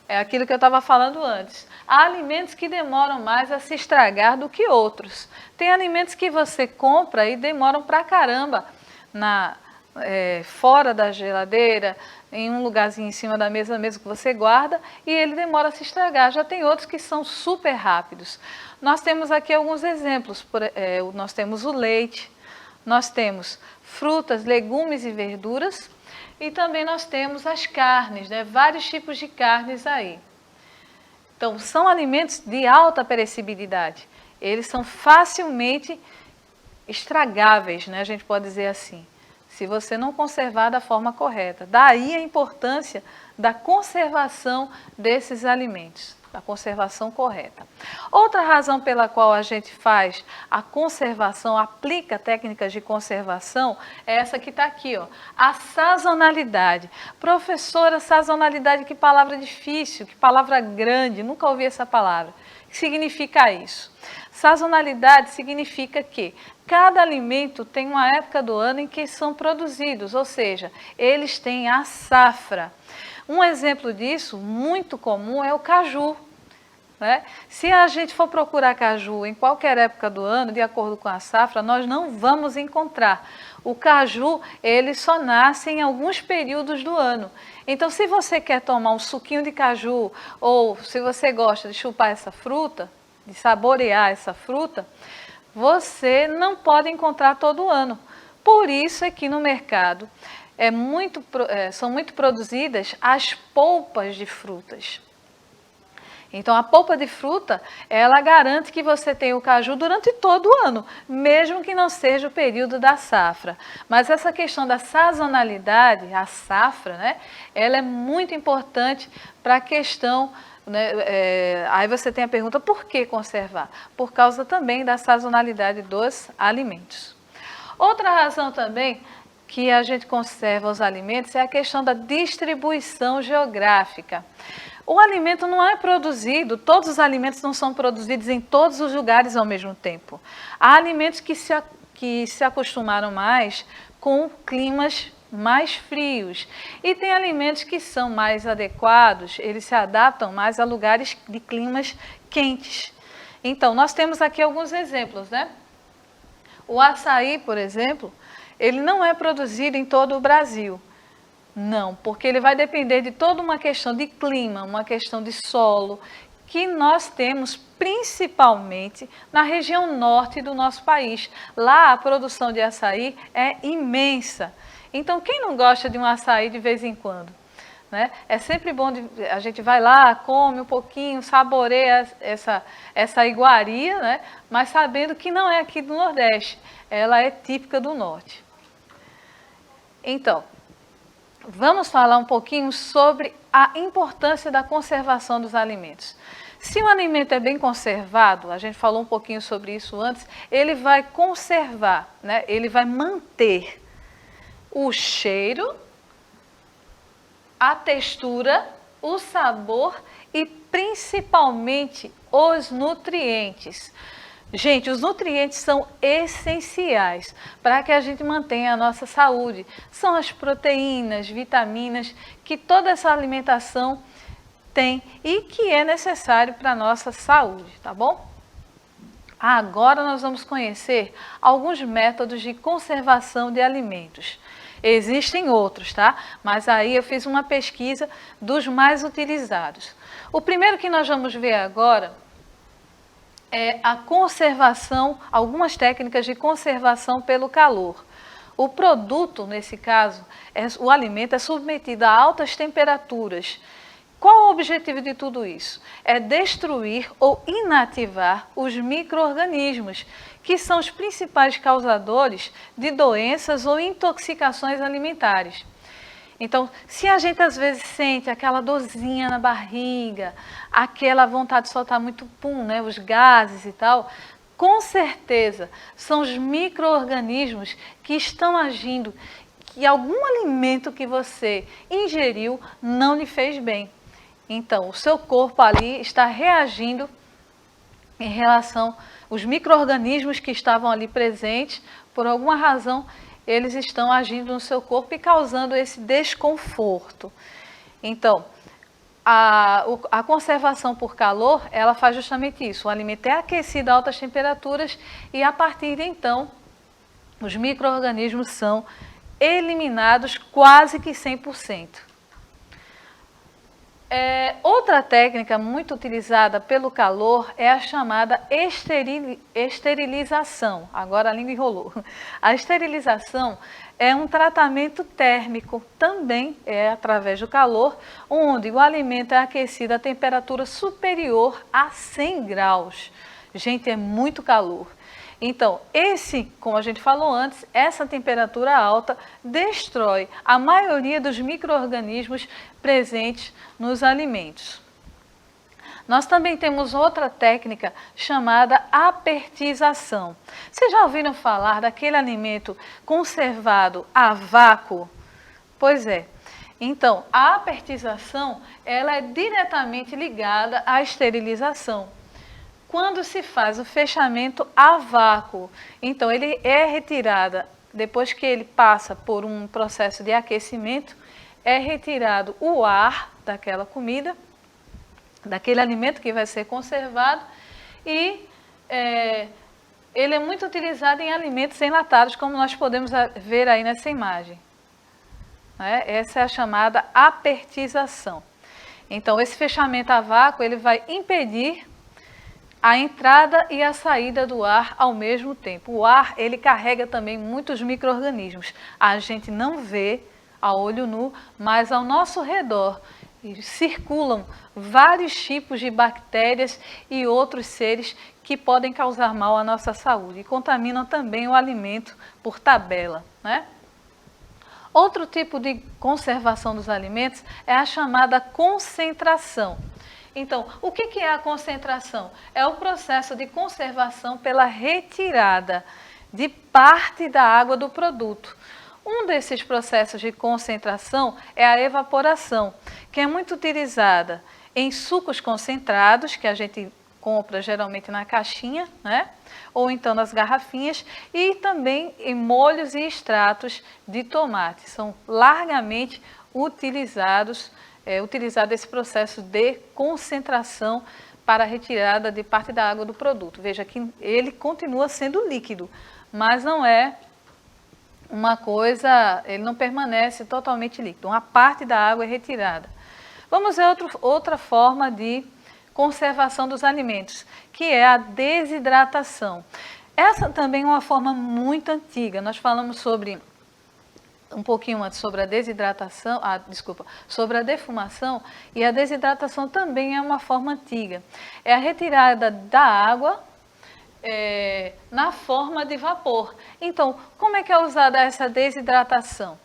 É aquilo que eu estava falando antes. Há alimentos que demoram mais a se estragar do que outros. Tem alimentos que você compra e demoram pra caramba fora da geladeira, em um lugarzinho em cima da mesa mesmo que você guarda, e ele demora a se estragar. Já tem outros que são super rápidos. Nós temos aqui alguns exemplos. Nós temos o leite, nós temos frutas, legumes e verduras, e também nós temos as carnes, né? Vários tipos de carnes aí. Então, são alimentos de alta perecibilidade. Eles são facilmente estragáveis, né? A gente pode dizer assim, se você não conservar da forma correta. Daí a importância da conservação desses alimentos, da conservação correta. Outra razão pela qual a gente faz a conservação, aplica técnicas de conservação, é essa que está aqui, ó, a sazonalidade. Professora, sazonalidade, que palavra difícil, que palavra grande, nunca ouvi essa palavra. O que significa isso? Sazonalidade significa que cada alimento tem uma época do ano em que são produzidos, ou seja, eles têm a safra. Um exemplo disso, muito comum, é o caju. Né? Se a gente for procurar caju em qualquer época do ano, de acordo com a safra, nós não vamos encontrar. O caju, ele só nasce em alguns períodos do ano. Então, se você quer tomar um suquinho de caju, ou se você gosta de chupar essa fruta, de saborear essa fruta, você não pode encontrar todo ano. Por isso é que no mercado são muito produzidas as polpas de frutas. Então, a polpa de fruta, ela garante que você tenha o caju durante todo o ano, mesmo que não seja o período da safra. Mas essa questão da sazonalidade, a safra, né, ela é muito importante para a questão, né, aí você tem a pergunta, por que conservar? Por causa também da sazonalidade dos alimentos. Outra razão também que a gente conserva os alimentos é a questão da distribuição geográfica. O alimento não é produzido, todos os alimentos não são produzidos em todos os lugares ao mesmo tempo. Há alimentos que se acostumaram mais com climas mais frios. E tem alimentos que são mais adequados, eles se adaptam mais a lugares de climas quentes. Então, nós temos aqui alguns exemplos, né? O açaí, por exemplo, ele não é produzido em todo o Brasil. Não, porque ele vai depender de toda uma questão de clima, uma questão de solo, que nós temos principalmente na região norte do nosso país. Lá a produção de açaí é imensa. Então, quem não gosta de um açaí de vez em quando? Né? É sempre bom, a gente vai lá, come um pouquinho, saboreia essa iguaria, né? Mas sabendo que não é aqui do Nordeste, ela é típica do Norte. Então, vamos falar um pouquinho sobre a importância da conservação dos alimentos. Se o alimento é bem conservado, a gente falou um pouquinho sobre isso antes, ele vai conservar, né? Ele vai manter o cheiro, a textura, o sabor e principalmente os nutrientes. Gente, os nutrientes são essenciais para que a gente mantenha a nossa saúde. São as proteínas, vitaminas que toda essa alimentação tem e que é necessário para a nossa saúde, tá bom? Agora nós vamos conhecer alguns métodos de conservação de alimentos. Existem outros, tá? Mas aí eu fiz uma pesquisa dos mais utilizados. O primeiro que nós vamos ver agora é a conservação, algumas técnicas de conservação pelo calor. O produto, nesse caso, o alimento é submetido a altas temperaturas. Qual o objetivo de tudo isso? É destruir ou inativar os micro-organismos, que são os principais causadores de doenças ou intoxicações alimentares. Então, se a gente às vezes sente aquela dorzinha na barriga, aquela vontade de soltar muito pum, né, os gases e tal, com certeza são os micro-organismos que estão agindo, que algum alimento que você ingeriu não lhe fez bem. Então, o seu corpo ali está reagindo em relação aos micro-organismos que estavam ali presentes, por alguma razão, eles estão agindo no seu corpo e causando esse desconforto. Então, a conservação por calor, ela faz justamente isso. O alimento é aquecido a altas temperaturas e, a partir de então, os micro-organismos são eliminados quase que 100%. Outra técnica muito utilizada pelo calor é a chamada esterilização. Agora a língua enrolou. A esterilização é um tratamento térmico, também é através do calor, onde o alimento é aquecido a temperatura superior a 100 graus. Gente, é muito calor. Então, como a gente falou antes, essa temperatura alta destrói a maioria dos micro-organismos presentes nos alimentos. Nós também temos outra técnica chamada apertização. Vocês já ouviram falar daquele alimento conservado a vácuo? Pois é. Então, a apertização, ela é diretamente ligada à esterilização. Quando se faz o fechamento a vácuo, então ele é retirado, depois que ele passa por um processo de aquecimento, é retirado o ar daquela comida, daquele alimento que vai ser conservado e ele é muito utilizado em alimentos enlatados, como nós podemos ver aí nessa imagem. Essa é a chamada apertização. Então, esse fechamento a vácuo, ele vai impedir a entrada e a saída do ar ao mesmo tempo. O ar, ele carrega também muitos micro-organismos. A gente não vê a olho nu, mas ao nosso redor circulam vários tipos de bactérias e outros seres que podem causar mal à nossa saúde e contaminam também o alimento por tabela, né? Outro tipo de conservação dos alimentos é a chamada concentração. Então, o que é a concentração? É o processo de conservação pela retirada de parte da água do produto. Um desses processos de concentração é a evaporação, que é muito utilizada em sucos concentrados, que a gente compra geralmente na caixinha, né? Ou então nas garrafinhas, e também em molhos e extratos de tomate. São largamente utilizados, utilizado esse processo de concentração para a retirada de parte da água do produto. Veja que ele continua sendo líquido, mas não é uma coisa, ele não permanece totalmente líquido. Uma parte da água é retirada. Vamos ver outra forma de conservação dos alimentos, que é a desidratação. Essa também é uma forma muito antiga. Nós falamos sobre um pouquinho antes sobre a desidratação, sobre a defumação, e a desidratação também é uma forma antiga. É a retirada da água na forma de vapor. Então, como é que é usada essa desidratação?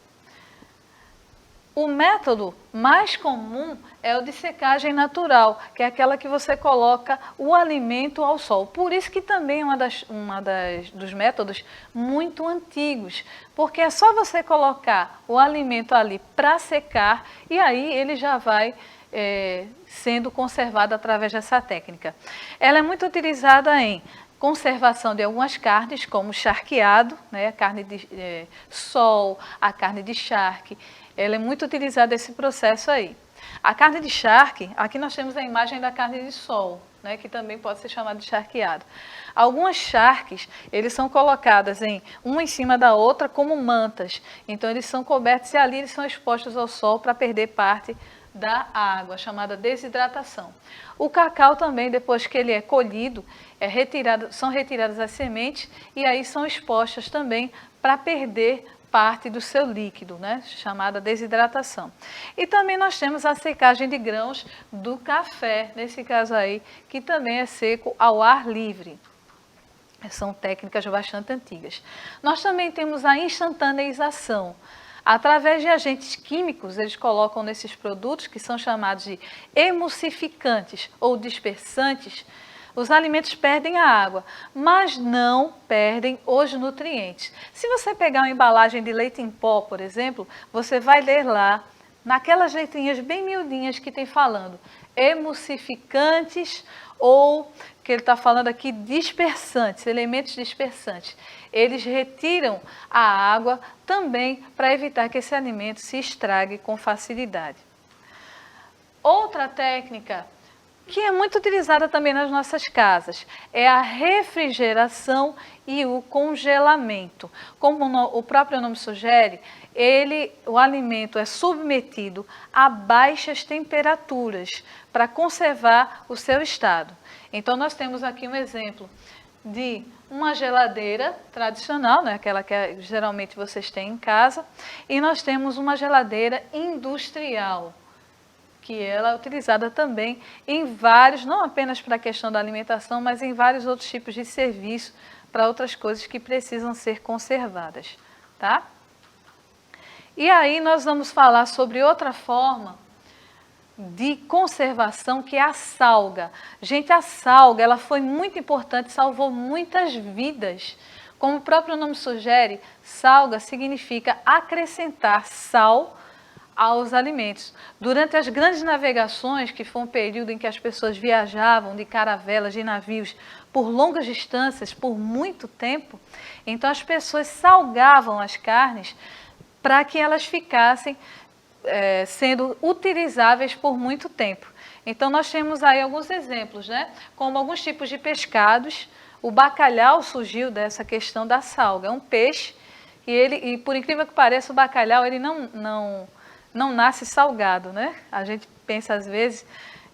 O método mais comum é o de secagem natural, que é aquela que você coloca o alimento ao sol. Por isso que também é dos métodos muito antigos, porque é só você colocar o alimento ali para secar e aí ele já vai sendo conservado através dessa técnica. Ela é muito utilizada em conservação de algumas carnes, como o charqueado, né, a carne de sol, a carne de charque. Ela é muito utilizada esse processo aí. A carne de charque, aqui nós temos a imagem da carne de sol, né, que também pode ser chamada de charqueado. Algumas charques, eles são colocadas uma em cima da outra como mantas. Então eles são cobertos e ali eles são expostos ao sol para perder parte da água, chamada desidratação. O cacau também, depois que ele é colhido, são retiradas as sementes e aí são expostas também para perder parte do seu líquido, né, chamada desidratação. E também nós temos a secagem de grãos do café, nesse caso aí, que também é seco ao ar livre. São técnicas bastante antigas. Nós também temos a instantaneização. Através de agentes químicos, eles colocam nesses produtos, que são chamados de emulsificantes ou dispersantes, os alimentos perdem a água, mas não perdem os nutrientes. Se você pegar uma embalagem de leite em pó, por exemplo, você vai ler lá, naquelas letrinhas bem miudinhas que tem falando emulsificantes ou, que ele está falando aqui, dispersantes, elementos dispersantes. Eles retiram a água também para evitar que esse alimento se estrague com facilidade. Outra técnica que é muito utilizada também nas nossas casas é a refrigeração e o congelamento. Como o próprio nome sugere, o alimento é submetido a baixas temperaturas para conservar o seu estado. Então nós temos aqui um exemplo de uma geladeira tradicional, né, aquela que geralmente vocês têm em casa, e nós temos uma geladeira industrial, que ela é utilizada também em vários, não apenas para a questão da alimentação, mas em vários outros tipos de serviço, para outras coisas que precisam ser conservadas, tá? E aí nós vamos falar sobre outra forma de conservação, que é a salga. Gente, a salga, ela foi muito importante, salvou muitas vidas. Como o próprio nome sugere, salga significa acrescentar sal aos alimentos. Durante as grandes navegações, que foi um período em que as pessoas viajavam de caravelas, de navios, por longas distâncias, por muito tempo, então as pessoas salgavam as carnes para que elas ficassem sendo utilizáveis por muito tempo. Então nós temos aí alguns exemplos, né? Como alguns tipos de pescados. O bacalhau surgiu dessa questão da salga. É um peixe e por incrível que pareça, o bacalhau ele não nasce salgado, né? A gente pensa às vezes,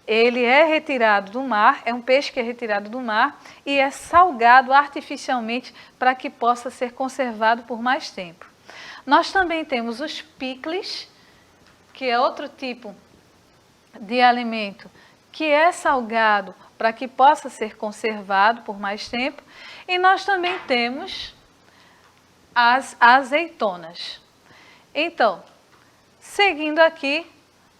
ele é retirado do mar, é um peixe que é retirado do mar e é salgado artificialmente para que possa ser conservado por mais tempo. Nós também temos os picles, que é outro tipo de alimento que é salgado para que possa ser conservado por mais tempo. E nós também temos as azeitonas. Então, seguindo aqui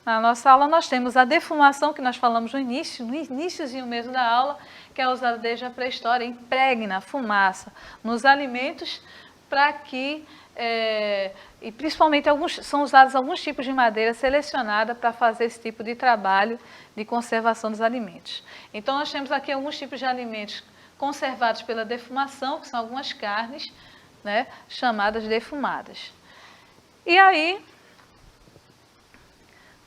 na nossa aula, nós temos a defumação, que nós falamos no iníciozinho mesmo da aula, que é usada desde a pré-história, impregna a fumaça nos alimentos para que, e principalmente são usados alguns tipos de madeira selecionada para fazer esse tipo de trabalho de conservação dos alimentos. Então, nós temos aqui alguns tipos de alimentos conservados pela defumação, que são algumas carnes, né, chamadas defumadas. E aí,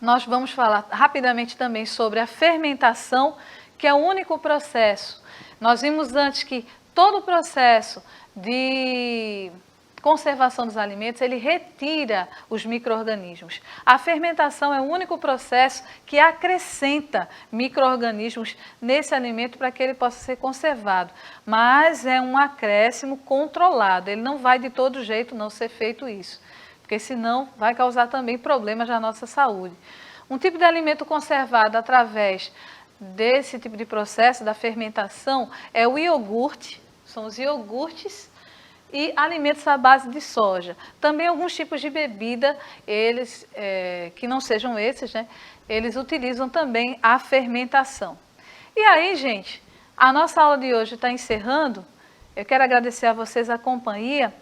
nós vamos falar rapidamente também sobre a fermentação, que é o único processo. Nós vimos antes que todo o processo de conservação dos alimentos, ele retira os micro-organismos. A fermentação é o único processo que acrescenta micro-organismos nesse alimento para que ele possa ser conservado. Mas é um acréscimo controlado, ele não vai de todo jeito não ser feito isso, porque senão vai causar também problemas na nossa saúde. Um tipo de alimento conservado através desse tipo de processo da fermentação é o iogurte, são os iogurtes, e alimentos à base de soja. Também alguns tipos de bebida, eles, que não sejam esses, né, eles utilizam também a fermentação. E aí, gente, a nossa aula de hoje está encerrando. Eu quero agradecer a vocês a companhia.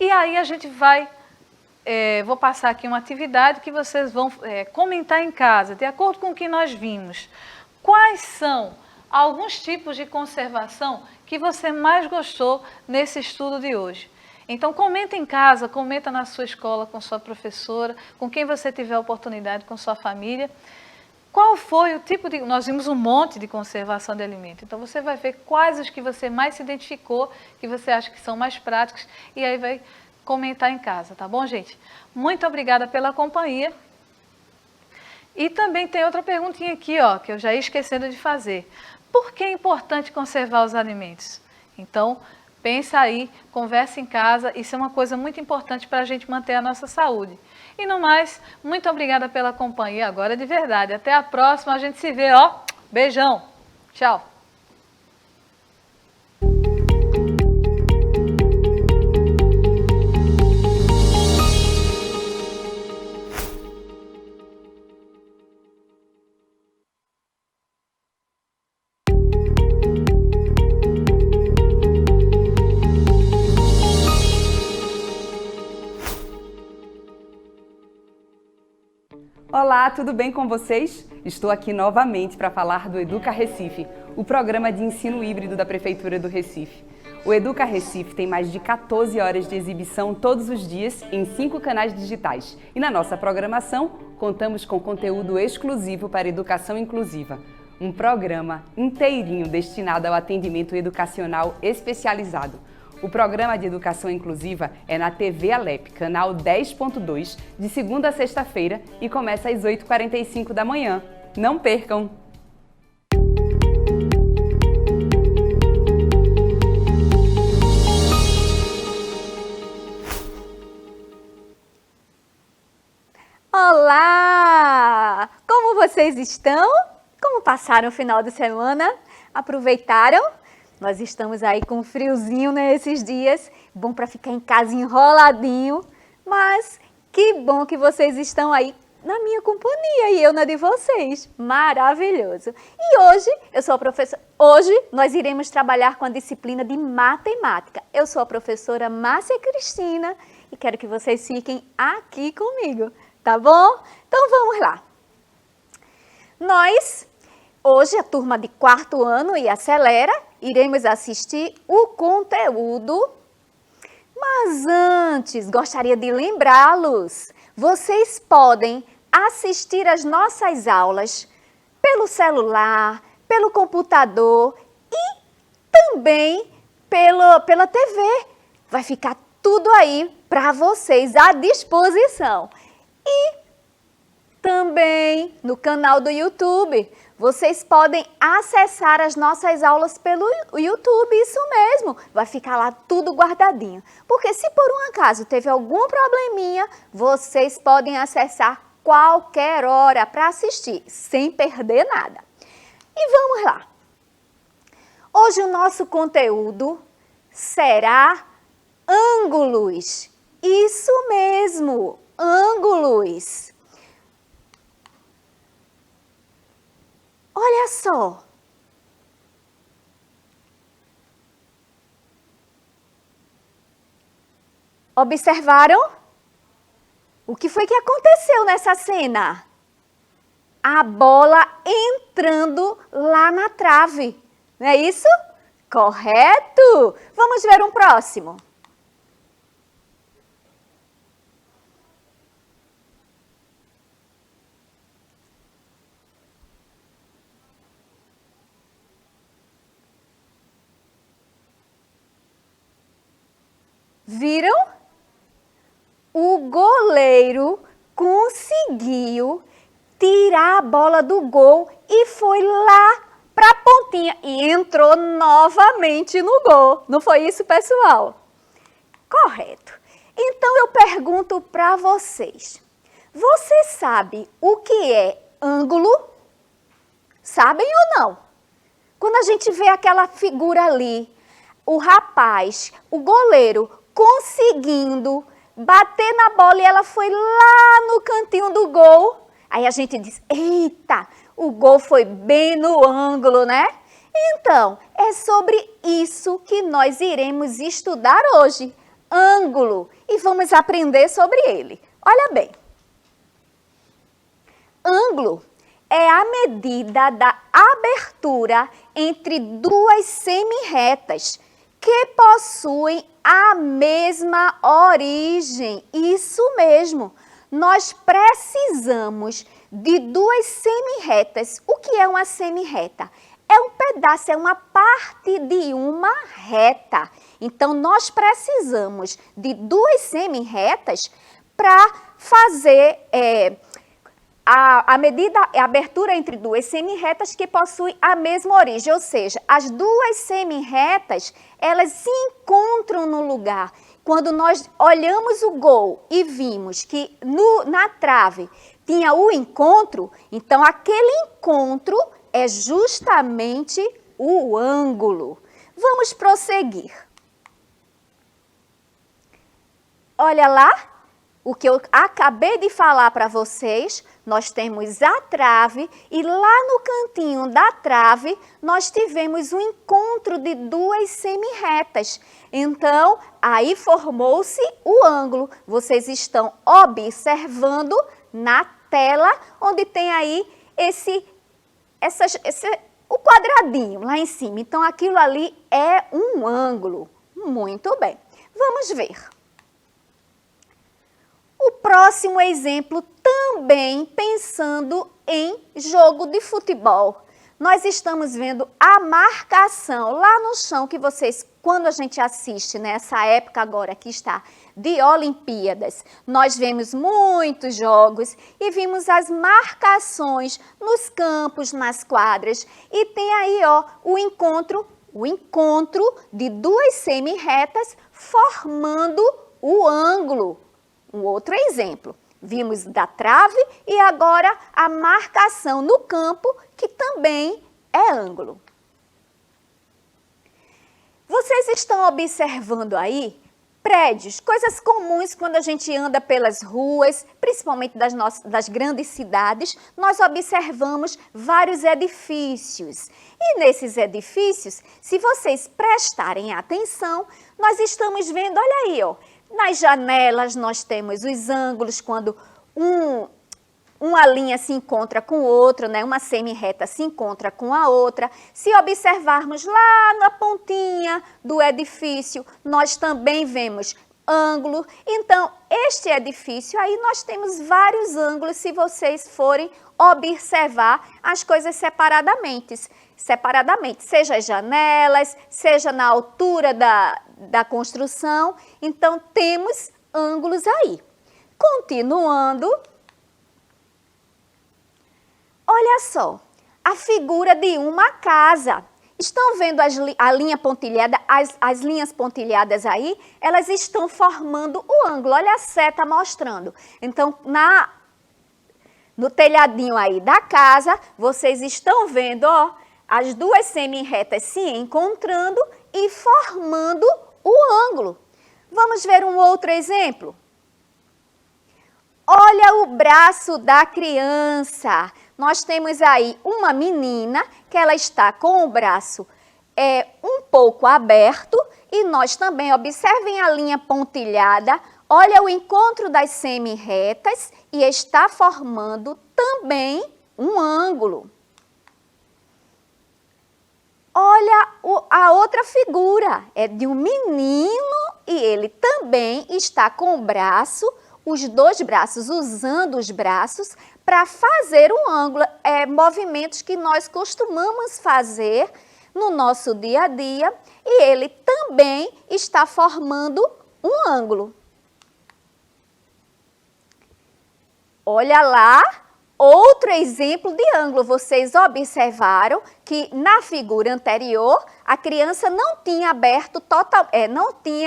E aí a gente vai, vou passar aqui uma atividade que vocês vão comentar em casa, de acordo com o que nós vimos. Quais são alguns tipos de conservação que você mais gostou nesse estudo de hoje? Então, comenta em casa, comenta na sua escola, com sua professora, com quem você tiver oportunidade, com sua família. Qual foi o tipo de... Nós vimos um monte de conservação de alimento. Então, você vai ver quais os que você mais se identificou, que você acha que são mais práticos, e aí vai comentar em casa, tá bom, gente? Muito obrigada pela companhia. E também tem outra perguntinha aqui, ó, que eu já ia esquecendo de fazer. Por que é importante conservar os alimentos? Então, pensa aí, conversa em casa, isso é uma coisa muito importante para a gente manter a nossa saúde. E no mais, muito obrigada pela companhia, agora de verdade. Até a próxima, a gente se vê, ó. Beijão. Tchau. Olá, tudo bem com vocês? Estou aqui novamente para falar do Educa Recife, o programa de ensino híbrido da Prefeitura do Recife. O Educa Recife tem mais de 14 horas de exibição todos os dias em 5 canais digitais. E na nossa programação, contamos com conteúdo exclusivo para educação inclusiva. Um programa inteirinho destinado ao atendimento educacional especializado. O programa de educação inclusiva é na TV Alep, canal 10.2, de segunda a sexta-feira e começa às 8h45 da manhã. Não percam! Olá! Como vocês estão? Como passaram o final de semana? Aproveitaram? Nós estamos aí com friozinho nesses dias, bom para ficar em casa enroladinho, mas que bom que vocês estão aí na minha companhia e eu na de vocês. Maravilhoso! E hoje, eu sou a professora. Hoje nós iremos trabalhar com a disciplina de matemática. Eu sou a professora Márcia Cristina e quero que vocês fiquem aqui comigo, tá bom? Então vamos lá. Nós, hoje, a turma de 4º ano e Acelera, iremos assistir o conteúdo, mas antes gostaria de lembrá-los, vocês podem assistir as nossas aulas pelo celular, pelo computador e também pela TV. Vai ficar tudo aí para vocês à disposição. E também no canal do YouTube. Vocês podem acessar as nossas aulas pelo YouTube, isso mesmo. Vai ficar lá tudo guardadinho. Porque se por um acaso teve algum probleminha, vocês podem acessar qualquer hora para assistir, sem perder nada. E vamos lá. Hoje o nosso conteúdo será ângulos. Isso mesmo, ângulos. Olha só. Observaram? O que foi que aconteceu nessa cena? A bola entrando lá na trave. Não é isso? Correto! Vamos ver um próximo. Viram? O goleiro conseguiu tirar a bola do gol e foi lá para a pontinha e entrou novamente no gol. Não foi isso, pessoal? Correto. Então eu pergunto para vocês. Você sabe o que é ângulo? Sabem ou não? Quando a gente vê aquela figura ali, o rapaz, o goleiro, conseguindo bater na bola e ela foi lá no cantinho do gol. Aí a gente diz, eita, o gol foi bem no ângulo, né? Então, é sobre isso que nós iremos estudar hoje, ângulo, e vamos aprender sobre ele. Olha bem, ângulo é a medida da abertura entre duas semirretas que possuem a mesma origem. Isso mesmo, nós precisamos de duas semirretas. O que é uma semirreta? É um pedaço, é uma parte de uma reta. Então, nós precisamos de duas semirretas para fazer a medida, a abertura entre duas semirretas que possuem a mesma origem, ou seja, as duas semirretas, elas se encontram no lugar. Quando nós olhamos o gol e vimos que na trave tinha o encontro, então aquele encontro é justamente o ângulo. Vamos prosseguir. Olha lá. O que eu acabei de falar para vocês, nós temos a trave e lá no cantinho da trave nós tivemos um encontro de duas semirretas. Então, aí formou-se o ângulo. Vocês estão observando na tela onde tem aí o quadradinho lá em cima. Então, aquilo ali é um ângulo. Muito bem. Vamos ver. O próximo exemplo também pensando em jogo de futebol. Nós estamos vendo a marcação lá no chão que vocês, quando a gente assiste nessa época agora que está de Olimpíadas, nós vemos muitos jogos e vimos as marcações nos campos, nas quadras e tem aí ó, o encontro de duas semirretas formando o ângulo. Um outro exemplo, vimos da trave e agora a marcação no campo, que também é ângulo. Vocês estão observando aí prédios, coisas comuns quando a gente anda pelas ruas, principalmente das grandes cidades, nós observamos vários edifícios. E nesses edifícios, se vocês prestarem atenção, nós estamos vendo, olha aí, ó, nas janelas nós temos os ângulos quando uma linha se encontra com outra, né? Uma semirreta se encontra com a outra. Se observarmos lá na pontinha do edifício, nós também vemos ângulo. Então, este edifício aí nós temos vários ângulos se vocês forem observar as coisas separadamente, seja as janelas, seja na altura da construção. Então, temos ângulos aí. Continuando, olha só, a figura de uma casa. Estão vendo a linha pontilhada, as linhas pontilhadas aí? Elas estão formando o ângulo. Olha a seta mostrando. Então, no telhadinho aí da casa, vocês estão vendo, ó, as duas semi-retas se encontrando e formando o ângulo. Vamos ver um outro exemplo? Olha o braço da criança. Nós temos aí uma menina que ela está com o braço um pouco aberto e nós também, observem a linha pontilhada, olha o encontro das semi-retas e está formando também um ângulo. Olha a outra figura, é de um menino e ele também está com o braço, os dois braços, usando os braços para fazer um ângulo, movimentos que nós costumamos fazer no nosso dia a dia e ele também está formando um ângulo. Olha lá, outro exemplo de ângulo. Vocês observaram que na figura anterior a criança não tinha aberto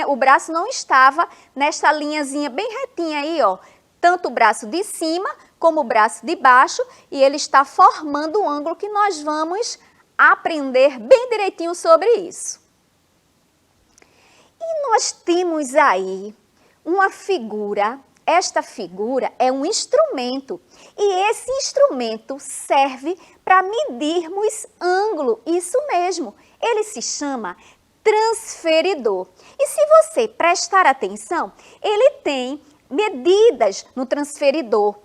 o braço não estava nesta linhazinha bem retinha aí, ó. Tanto o braço de cima como o braço de baixo e ele está formando um ângulo que nós vamos aprender bem direitinho sobre isso. E nós temos aí uma figura. Esta figura é um instrumento e esse instrumento serve para medirmos ângulo, isso mesmo, ele se chama transferidor. E se você prestar atenção, ele tem medidas no transferidor.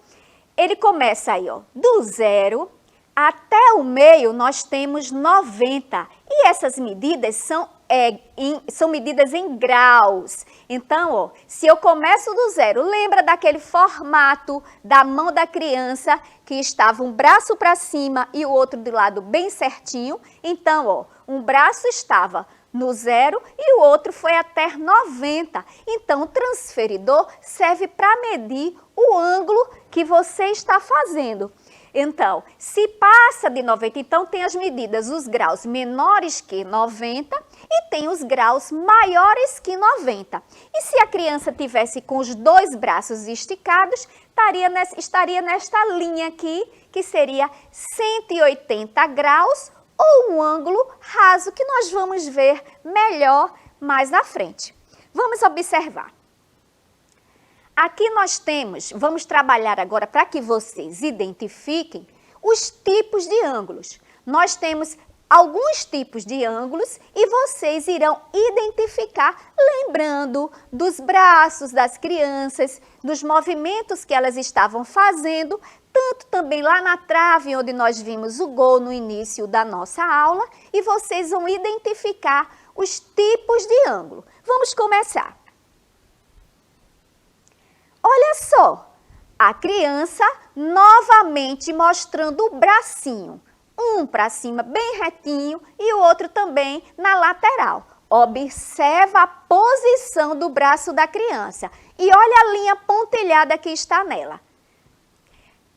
Ele começa aí, ó, do 0 até o meio nós temos 90 e essas medidas são medidas em graus. Então, ó, se eu começo do 0, lembra daquele formato da mão da criança que estava um braço para cima e o outro de lado bem certinho? Então, ó, um braço estava no 0 e o outro foi até 90. Então, o transferidor serve para medir o ângulo que você está fazendo. Então, se passa de 90, então tem as medidas, os graus menores que 90 e tem os graus maiores que 90. E se a criança tivesse com os dois braços esticados, estaria nesta linha aqui, que seria 180 graus ou um ângulo raso, que nós vamos ver melhor mais na frente. Vamos observar. Aqui nós vamos trabalhar agora para que vocês identifiquem os tipos de ângulos. Nós temos alguns tipos de ângulos e vocês irão identificar lembrando dos braços das crianças, dos movimentos que elas estavam fazendo, tanto também lá na trave onde nós vimos o gol no início da nossa aula e vocês vão identificar os tipos de ângulo. Vamos começar. Olha só, a criança novamente mostrando o bracinho, um para cima bem retinho e o outro também na lateral. Observa a posição do braço da criança e olha a linha pontilhada que está nela.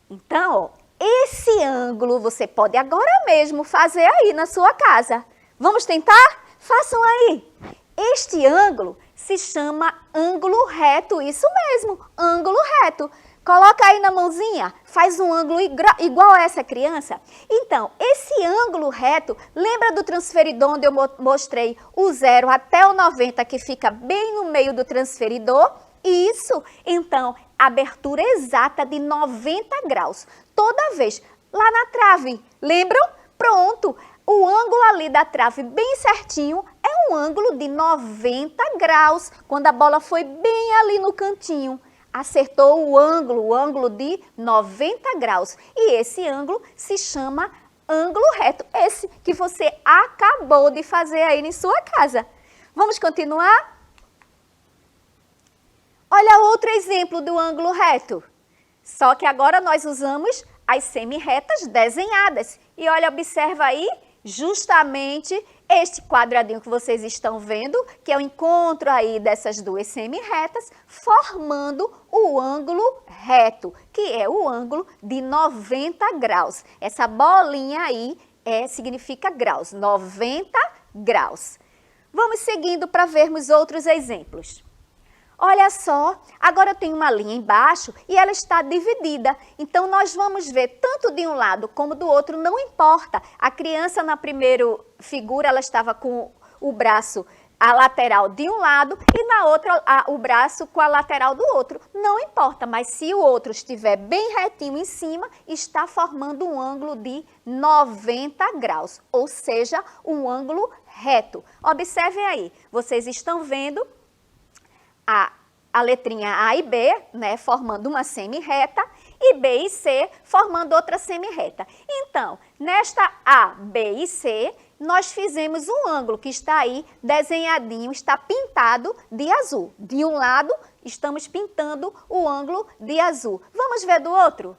Então, ó, esse ângulo você pode agora mesmo fazer aí na sua casa. Vamos tentar? Façam aí. Este ângulo se chama ângulo reto, isso mesmo, ângulo reto. Coloca aí na mãozinha, faz um ângulo igual a essa criança. Então, esse ângulo reto, lembra do transferidor onde eu mostrei o 0 até o 90, que fica bem no meio do transferidor? Isso, então, abertura exata de 90 graus. Toda vez, lá na trave, lembram? Pronto, o ângulo ali da trave bem certinho é um ângulo de 90 graus, quando a bola foi bem ali no cantinho. Acertou o ângulo de 90 graus. E esse ângulo se chama ângulo reto, esse que você acabou de fazer aí em sua casa. Vamos continuar? Olha outro exemplo do ângulo reto. Só que agora nós usamos as semi-retas desenhadas. E olha, observa aí, justamente este quadradinho que vocês estão vendo, que é o encontro aí dessas duas semi-retas, formando o ângulo reto, que é o ângulo de 90 graus. Essa bolinha aí significa graus, 90 graus. Vamos seguindo para vermos outros exemplos. Olha só, agora eu tenho uma linha embaixo e ela está dividida. Então, nós vamos ver tanto de um lado como do outro, não importa. A criança, na primeira figura, ela estava com o braço, a lateral de um lado e na outra o braço com a lateral do outro. Não importa, mas se o outro estiver bem retinho em cima, está formando um ângulo de 90 graus, ou seja, um ângulo reto. Observem aí, vocês estão vendo a letrinha A e B, né, formando uma semi-reta, e B e C formando outra semi-reta. Então, nesta A, B e C, nós fizemos um ângulo que está aí desenhadinho, está pintado de azul. De um lado, estamos pintando o ângulo de azul. Vamos ver do outro?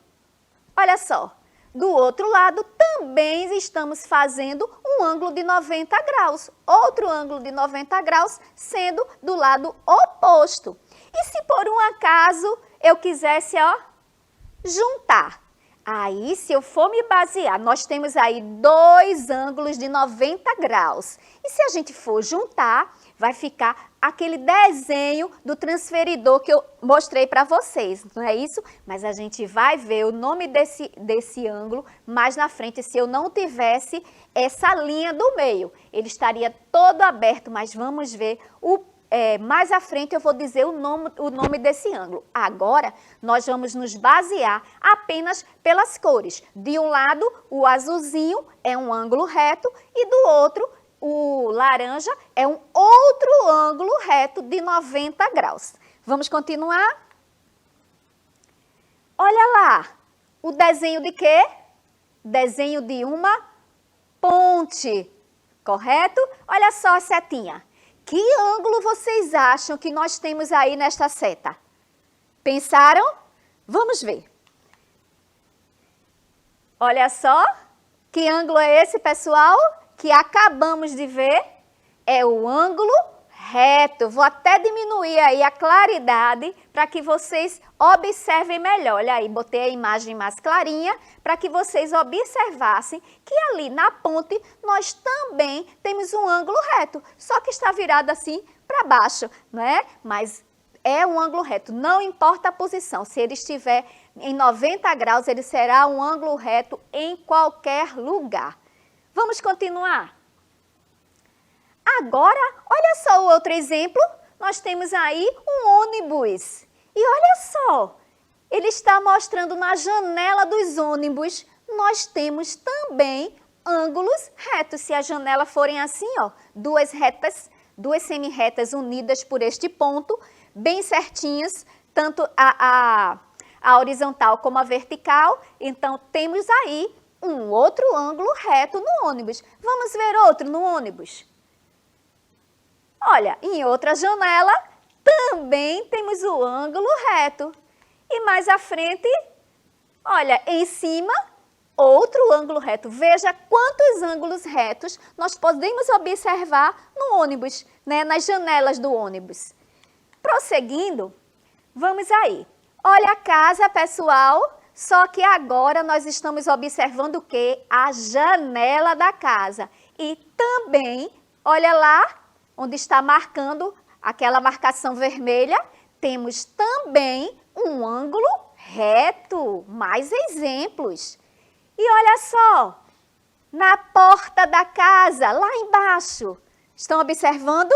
Olha só, do outro lado também estamos fazendo um ângulo de 90 graus. Outro ângulo de 90 graus sendo do lado oposto. E se por um acaso eu quisesse, ó, juntar? Aí, se eu for me basear, nós temos aí dois ângulos de 90 graus. E se a gente for juntar, vai ficar aquele desenho do transferidor que eu mostrei para vocês, não é isso? Mas a gente vai ver o nome desse ângulo mais na frente, se eu não tivesse essa linha do meio. Ele estaria todo aberto, mas vamos ver mais à frente eu vou dizer o nome desse ângulo. Agora, nós vamos nos basear apenas pelas cores. De um lado, o azulzinho é um ângulo reto e do outro, o laranja é um outro ângulo reto de 90 graus. Vamos continuar? Olha lá, o desenho de quê? Desenho de uma ponte, correto? Olha só a setinha. Que ângulo vocês acham que nós temos aí nesta seta? Pensaram? Vamos ver. Olha só, que ângulo é esse, pessoal? Que acabamos de ver? É o ângulo reto. Vou até diminuir aí a claridade para que vocês observem melhor. Olha aí, botei a imagem mais clarinha para que vocês observassem que ali na ponte nós também temos um ângulo reto, só que está virado assim para baixo, não é? Mas é um ângulo reto, não importa a posição. Se ele estiver em 90 graus, ele será um ângulo reto em qualquer lugar. Vamos continuar? Agora, olha só o outro exemplo. Nós temos aí um ônibus. E olha só, ele está mostrando na janela dos ônibus, nós temos também ângulos retos. Se a janela forem assim, ó, duas semi-retas unidas por este ponto, bem certinhas, tanto a horizontal como a vertical, então temos aí um outro ângulo reto no ônibus. Vamos ver outro no ônibus. Olha, em outra janela também temos o ângulo reto. E mais à frente, olha, em cima, outro ângulo reto. Veja quantos ângulos retos nós podemos observar no ônibus, né, nas janelas do ônibus. Prosseguindo, vamos aí. Olha a casa, pessoal, só que agora nós estamos observando o quê? A janela da casa. E também, olha lá, onde está marcando aquela marcação vermelha, temos também um ângulo reto. Mais exemplos. E olha só, na porta da casa, lá embaixo, estão observando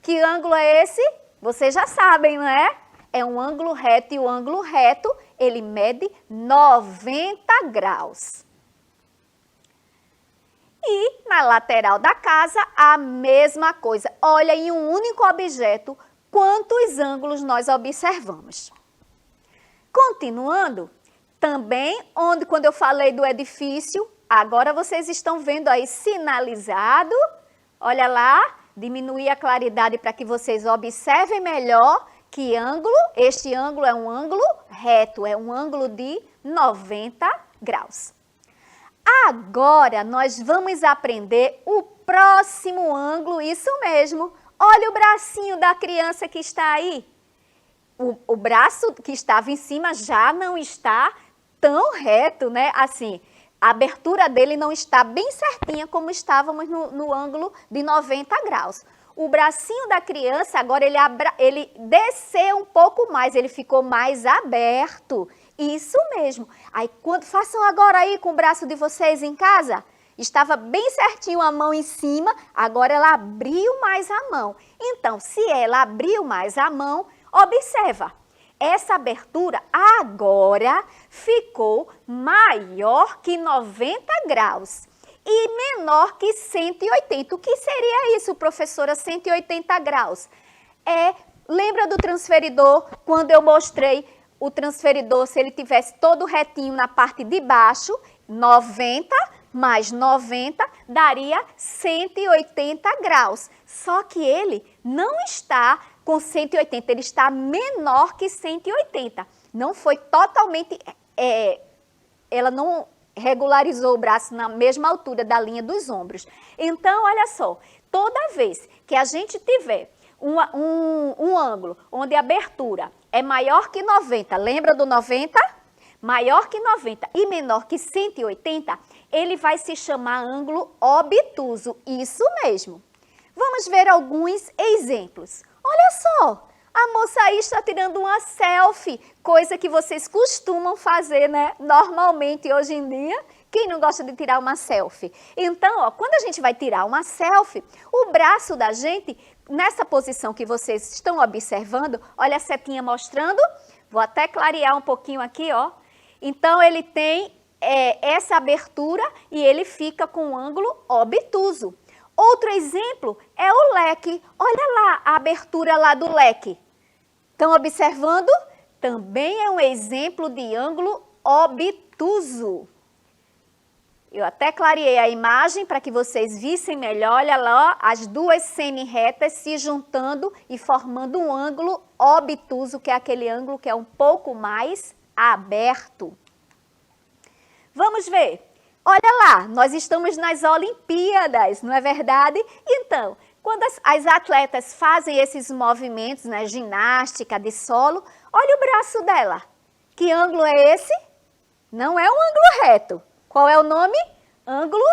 que ângulo é esse? Vocês já sabem, não é? É um ângulo reto e o ângulo reto, ele mede 90 graus. E na lateral da casa, a mesma coisa. Olha, em um único objeto, quantos ângulos nós observamos. Continuando, também, quando eu falei do edifício, agora vocês estão vendo aí sinalizado. Olha lá, diminuir a claridade para que vocês observem melhor que ângulo. Este ângulo é um ângulo reto, é um ângulo de 90 graus. Agora, nós vamos aprender o próximo ângulo, isso mesmo. Olha o bracinho da criança que está aí. O braço que estava em cima já não está tão reto, né? Assim, a abertura dele não está bem certinha como estávamos no ângulo de 90 graus. O bracinho da criança, agora ele desceu um pouco mais, ele ficou mais aberto. Isso mesmo. Aí, façam agora aí com o braço de vocês em casa. Estava bem certinho a mão em cima, agora ela abriu mais a mão. Então, se ela abriu mais a mão, observa. Essa abertura agora ficou maior que 90 graus e menor que 180. O que seria isso, professora, 180 graus? Lembra do transferidor, quando eu mostrei o transferidor, se ele tivesse todo retinho na parte de baixo, 90 mais 90 daria 180 graus. Só que ele não está com 180, ele está menor que 180. Não foi totalmente, ela não regularizou o braço na mesma altura da linha dos ombros. Então, olha só, toda vez que a gente tiver um ângulo onde a abertura é maior que 90, lembra do 90? Maior que 90 e menor que 180, ele vai se chamar ângulo obtuso, isso mesmo. Vamos ver alguns exemplos. Olha só, a moça aí está tirando uma selfie, coisa que vocês costumam fazer, né? Normalmente, hoje em dia, quem não gosta de tirar uma selfie? Então, ó, quando a gente vai tirar uma selfie, o braço da gente, nessa posição que vocês estão observando, olha a setinha mostrando, vou até clarear um pouquinho aqui, ó. Então, ele tem essa abertura e ele fica com um ângulo obtuso. Outro exemplo é o leque. Olha lá a abertura lá do leque. Estão observando? Também é um exemplo de ângulo obtuso. Eu até clareei a imagem para que vocês vissem melhor. Olha lá, as duas semi-retas se juntando e formando um ângulo obtuso, que é aquele ângulo que é um pouco mais aberto. Vamos ver. Olha lá, nós estamos nas Olimpíadas, não é verdade? Então, quando as atletas fazem esses movimentos, né, ginástica de solo, olha o braço dela. Que ângulo é esse? Não é um ângulo reto. Qual é o nome? Ângulo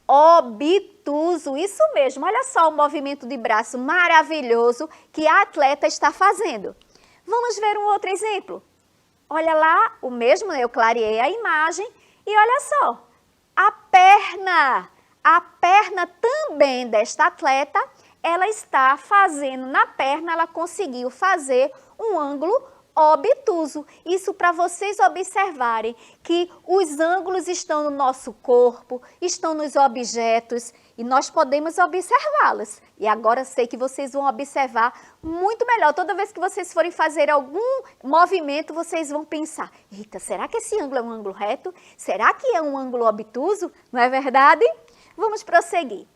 obtuso. Isso mesmo, olha só o movimento de braço maravilhoso que a atleta está fazendo. Vamos ver um outro exemplo. Olha lá, o mesmo, eu clareei a imagem e olha só. A perna também desta atleta, ela está fazendo na perna, ela conseguiu fazer um ângulo obtuso. Isso para vocês observarem que os ângulos estão no nosso corpo, estão nos objetos e nós podemos observá-los. E agora sei que vocês vão observar muito melhor. Toda vez que vocês forem fazer algum movimento, vocês vão pensar, eita, será que esse ângulo é um ângulo reto? Será que é um ângulo obtuso? Não é verdade? Vamos prosseguir.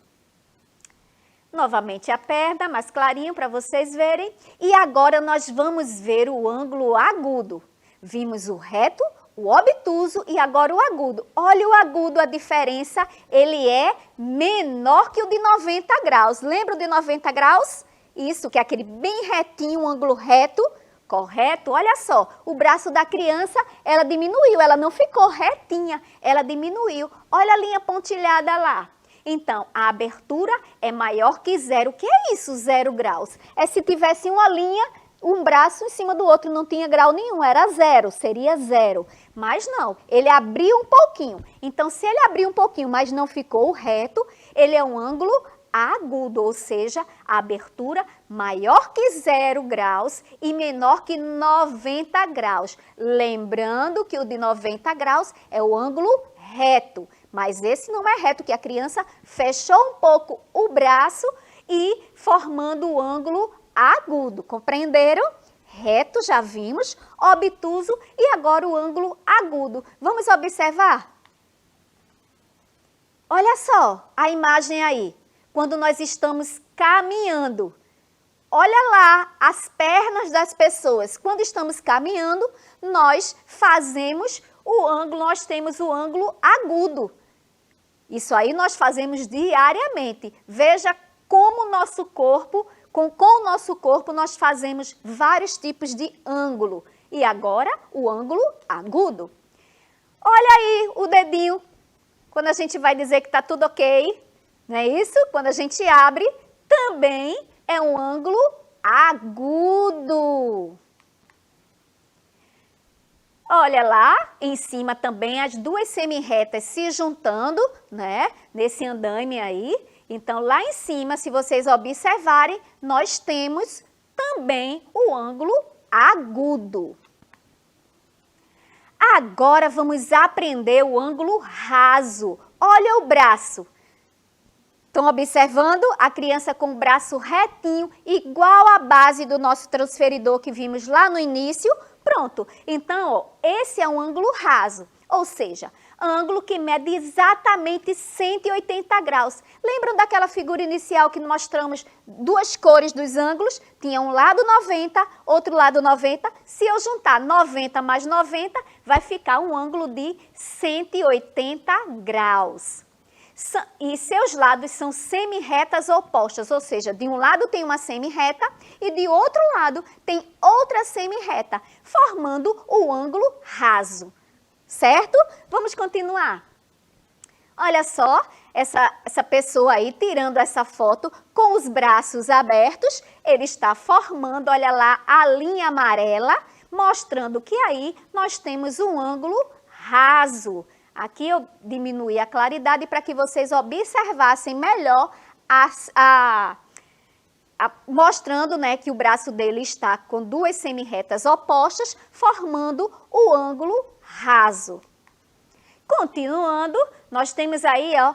Novamente a perna, mais clarinho para vocês verem. E agora nós vamos ver o ângulo agudo. Vimos o reto, o obtuso e agora o agudo. Olha o agudo, a diferença, ele é menor que o de 90 graus. Lembra o de 90 graus? Isso, que é aquele bem retinho, um ângulo reto, correto? Olha só, o braço da criança, ela diminuiu, ela não ficou retinha, ela diminuiu. Olha a linha pontilhada lá. Então, a abertura é maior que zero. O que é isso, 0 graus? É se tivesse uma linha, um braço em cima do outro, não tinha grau nenhum, era zero, seria zero. Mas não, ele abriu um pouquinho. Então, se ele abriu um pouquinho, mas não ficou reto, ele é um ângulo agudo, ou seja, a abertura maior que 0 graus e menor que 90 graus. Lembrando que o de 90 graus é o ângulo reto. Mas esse não é reto, que a criança fechou um pouco o braço e formando o ângulo agudo. Compreenderam? Reto, já vimos, obtuso e agora o ângulo agudo. Vamos observar? Olha só a imagem aí, quando nós estamos caminhando. Olha lá as pernas das pessoas. Quando estamos caminhando, nós fazemos o ângulo, nós temos o ângulo agudo. Isso aí nós fazemos diariamente. Veja como o nosso corpo, com o nosso corpo nós fazemos vários tipos de ângulo. E agora o ângulo agudo. Olha aí o dedinho, quando a gente vai dizer que está tudo ok, não é isso? Quando a gente abre, também é um ângulo agudo. Olha lá, em cima também as duas semirretas se juntando, né? Nesse andaime aí. Então, lá em cima, se vocês observarem, nós temos também o ângulo agudo. Agora vamos aprender o ângulo raso. Olha o braço. Estão observando? A criança com o braço retinho, igual à base do nosso transferidor que vimos lá no início. Pronto. Então, ó, esse é um ângulo raso, ou seja, ângulo que mede exatamente 180 graus. Lembram daquela figura inicial que mostramos duas cores dos ângulos? Tinha um lado 90, outro lado 90. Se eu juntar 90 mais 90, vai ficar um ângulo de 180 graus. E seus lados são semirretas opostas, ou seja, de um lado tem uma semirreta e de outro lado tem outra semirreta, formando o ângulo raso. Certo? Vamos continuar. Olha só, essa pessoa aí tirando essa foto com os braços abertos, ele está formando, olha lá, a linha amarela, mostrando que aí nós temos um ângulo raso. Aqui eu diminuí a claridade para que vocês observassem melhor, mostrando, né, que o braço dele está com duas semirretas opostas, formando o ângulo raso. Continuando, nós temos aí, ó,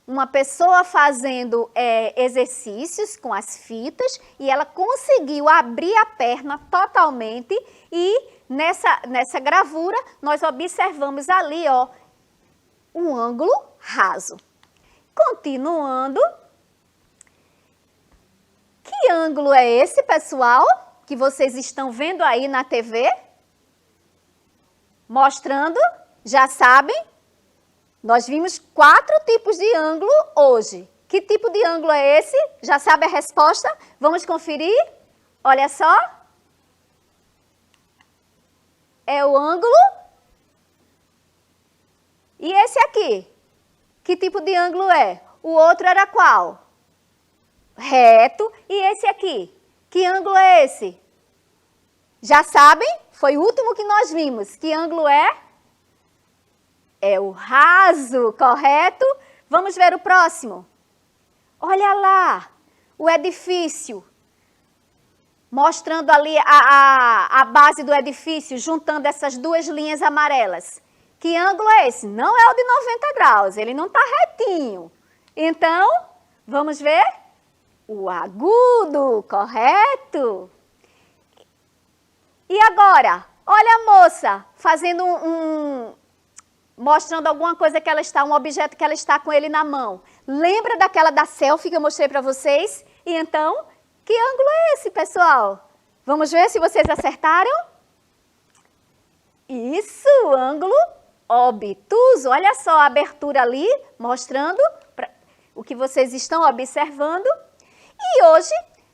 uma pessoa fazendo exercícios com as fitas e ela conseguiu abrir a perna totalmente e nessa gravura nós observamos ali, ó, um ângulo raso. Continuando, que ângulo é esse, pessoal, que vocês estão vendo aí na TV? Mostrando, já sabem, nós vimos 4 tipos de ângulo hoje. Que tipo de ângulo é esse? Já sabe a resposta? Vamos conferir? Olha só. É o ângulo. E esse aqui? Que tipo de ângulo é? O outro era qual? Reto. E esse aqui? Que ângulo é esse? Já sabem? Foi o último que nós vimos. Que ângulo é? É o raso, correto? Vamos ver o próximo. Olha lá, o edifício. Mostrando ali a base do edifício, juntando essas duas linhas amarelas. Que ângulo é esse? Não é o de 90 graus, ele não está retinho. Então, vamos ver? O agudo, correto? E agora, olha a moça fazendo mostrando alguma coisa que ela está, um objeto que ela está com ele na mão. Lembra daquela da selfie que eu mostrei para vocês? E então, que ângulo é esse, pessoal? Vamos ver se vocês acertaram? Isso, ângulo obtuso. Olha só a abertura ali, mostrando o que vocês estão observando. E hoje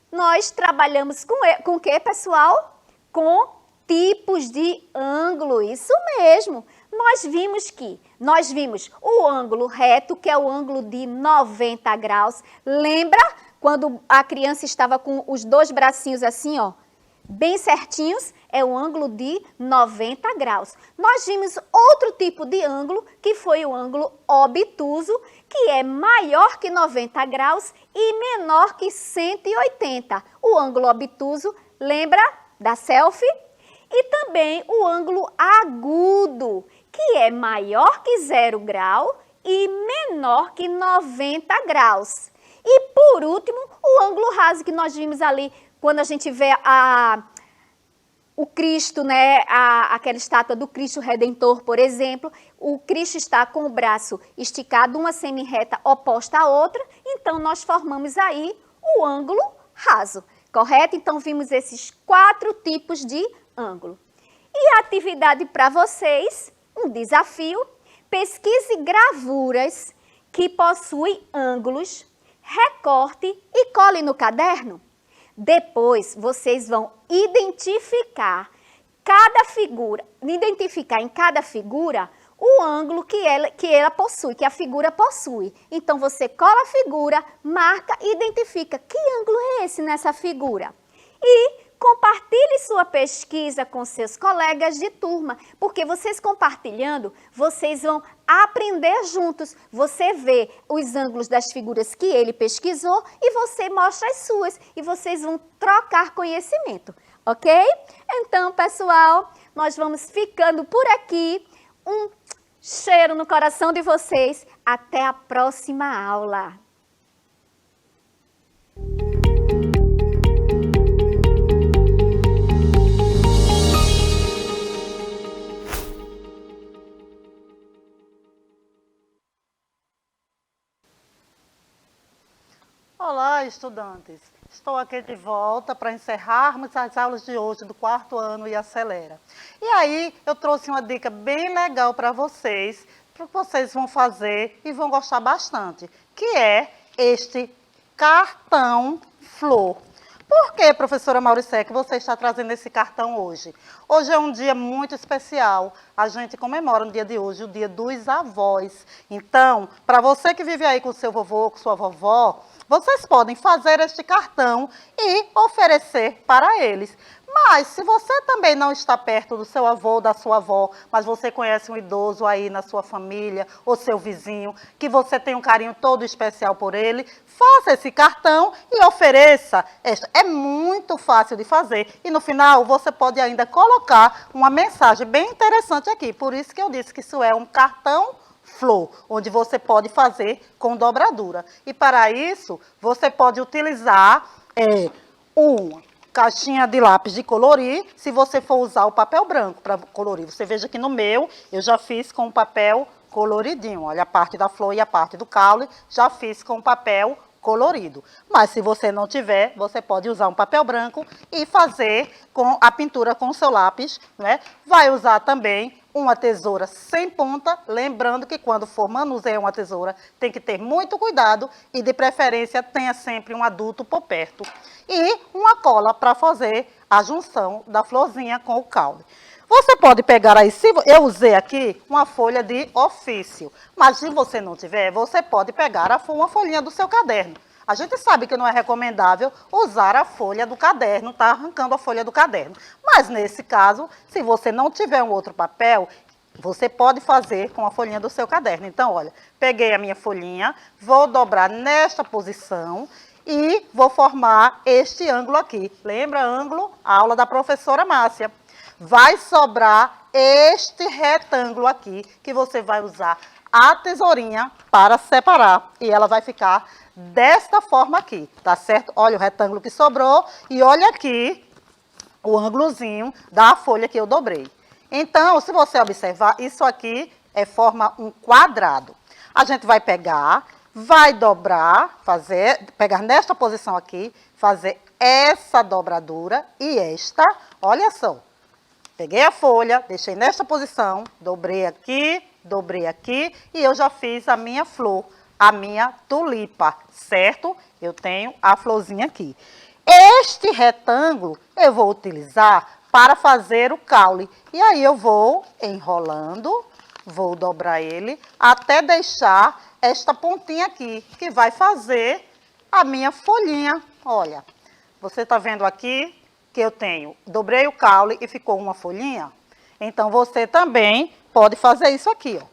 nós trabalhamos com o que, pessoal? Com tipos de ângulo, isso mesmo. Nós vimos o ângulo reto, que é o ângulo de 90 graus. Lembra quando a criança estava com os dois bracinhos assim, ó, bem certinhos? É o ângulo de 90 graus. Nós vimos outro tipo de ângulo, que foi o ângulo obtuso, que é maior que 90 graus e menor que 180. O ângulo obtuso, lembra da selfie? E também o ângulo agudo, que é maior que 0 grau e menor que 90 graus. E por último, o ângulo raso que nós vimos ali, quando a gente vê o Cristo, né, aquela estátua do Cristo Redentor, por exemplo, o Cristo está com o braço esticado, uma semirreta oposta à outra, então nós formamos aí o ângulo raso, correto? Então vimos esses 4 tipos de ângulo. E a atividade para vocês, um desafio: pesquise gravuras que possuem ângulos, recorte e cole no caderno. Depois, vocês vão identificar em cada figura o ângulo que ela possui, que a figura possui. Então, você cola a figura, marca e identifica que ângulo é esse nessa figura. E compartilhe sua pesquisa com seus colegas de turma, porque vocês compartilhando, vocês vão aprender juntos. Você vê os ângulos das figuras que ele pesquisou e você mostra as suas e vocês vão trocar conhecimento, ok? Então, pessoal, nós vamos ficando por aqui. Um cheiro no coração de vocês. Até a próxima aula. Olá, estudantes! Estou aqui de volta para encerrarmos as aulas de hoje do 4º ano e Acelera. E aí, eu trouxe uma dica bem legal para vocês, que vocês vão fazer e vão gostar bastante, que é este cartão flor. Por que, professora Mauricé, que você está trazendo esse cartão hoje? Hoje é um dia muito especial. A gente comemora no dia de hoje o Dia dos Avós. Então, para você que vive aí com seu vovô, com sua vovó, vocês podem fazer este cartão e oferecer para eles. Mas, se você também não está perto do seu avô ou da sua avó, mas você conhece um idoso aí na sua família, ou seu vizinho, que você tem um carinho todo especial por ele, faça esse cartão e ofereça. É muito fácil de fazer. E no final, você pode ainda colocar uma mensagem bem interessante aqui. Por isso que eu disse que isso é um cartão flor, onde você pode fazer com dobradura. E para isso, você pode utilizar uma caixinha de lápis de colorir, se você for usar o papel branco para colorir. Você veja que no meu, eu já fiz com o papel coloridinho. Olha, a parte da flor e a parte do caule, já fiz com papel colorido. Mas se você não tiver, você pode usar um papel branco e fazer com a pintura com o seu lápis, né? Vai usar também uma tesoura sem ponta, lembrando que quando for manusear uma tesoura, tem que ter muito cuidado e, de preferência, tenha sempre um adulto por perto. E uma cola para fazer a junção da florzinha com o caule. Você pode pegar aí, se eu usei aqui uma folha de ofício, mas se você não tiver, você pode pegar uma folhinha do seu caderno. A gente sabe que não é recomendável usar a folha do caderno, tá arrancando a folha do caderno. Mas nesse caso, se você não tiver um outro papel, você pode fazer com a folhinha do seu caderno. Então, olha, peguei a minha folhinha, vou dobrar nesta posição e vou formar este ângulo aqui. Lembra ângulo? A aula da professora Márcia. Vai sobrar este retângulo aqui, que você vai usar a tesourinha para separar. E ela vai ficar desta forma aqui, tá certo? Olha o retângulo que sobrou e olha aqui o ângulozinho da folha que eu dobrei. Então, se você observar, isso aqui forma um quadrado. A gente vai pegar, vai dobrar, pegar nesta posição aqui, fazer essa dobradura e esta, olha só. Peguei a folha, deixei nesta posição, dobrei aqui e eu já fiz a minha flor, a minha tulipa, certo? Eu tenho a florzinha aqui. Este retângulo eu vou utilizar para fazer o caule. E aí eu vou enrolando, vou dobrar ele até deixar esta pontinha aqui, que vai fazer a minha folhinha. Olha, você está vendo aqui que eu dobrei o caule e ficou uma folhinha? Então, você também pode fazer isso aqui, ó.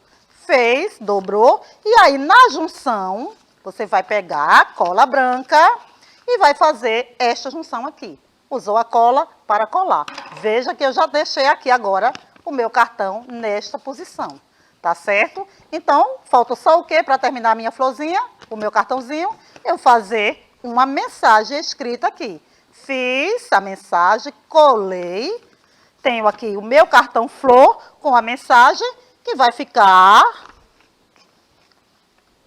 Fez, dobrou, e aí na junção, você vai pegar a cola branca e vai fazer esta junção aqui. Usou a cola para colar. Veja que eu já deixei aqui agora o meu cartão nesta posição, tá certo? Então, falta só o quê para terminar a minha florzinha, o meu cartãozinho? Eu fazer uma mensagem escrita aqui. Fiz a mensagem, colei, tenho aqui o meu cartão flor com a mensagem que vai ficar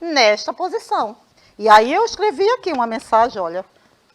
nesta posição. E aí eu escrevi aqui uma mensagem, olha,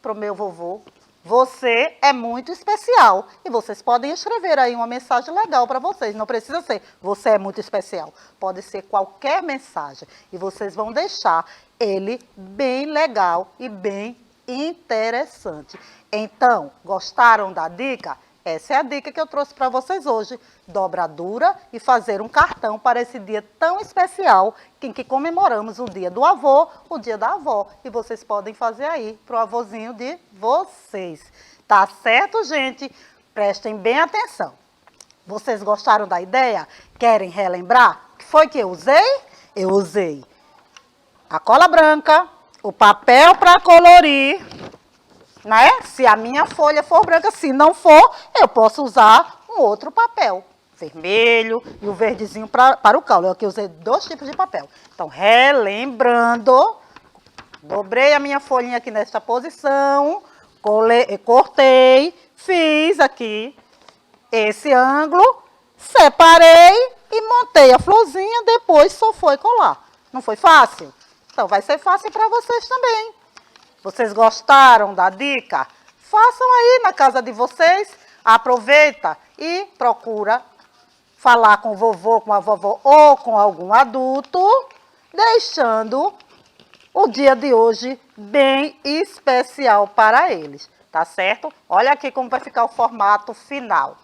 para o meu vovô. Você é muito especial. E vocês podem escrever aí uma mensagem legal para vocês. Não precisa ser você é muito especial. Pode ser qualquer mensagem. E vocês vão deixar ele bem legal e bem interessante. Então, gostaram da dica? Essa é a dica que eu trouxe para vocês hoje. Dobradura e fazer um cartão para esse dia tão especial em que comemoramos o dia do avô, o dia da avó. E vocês podem fazer aí para o avôzinho de vocês. Tá certo, gente? Prestem bem atenção. Vocês gostaram da ideia? Querem relembrar? O que foi que eu usei? Eu usei a cola branca, o papel para colorir, né? Se a minha folha for branca, se não for, eu posso usar um outro papel, vermelho e o verdezinho para o caule. Eu aqui usei 2 tipos de papel. Então, relembrando, dobrei a minha folhinha aqui nesta posição, cortei, fiz aqui esse ângulo, separei e montei a florzinha, depois só foi colar. Não foi fácil? Então, vai ser fácil para vocês também. Vocês gostaram da dica? Façam aí na casa de vocês. Aproveita e procura falar com o vovô, com a vovó ou com algum adulto, deixando o dia de hoje bem especial para eles. Tá certo? Olha aqui como vai ficar o formato final.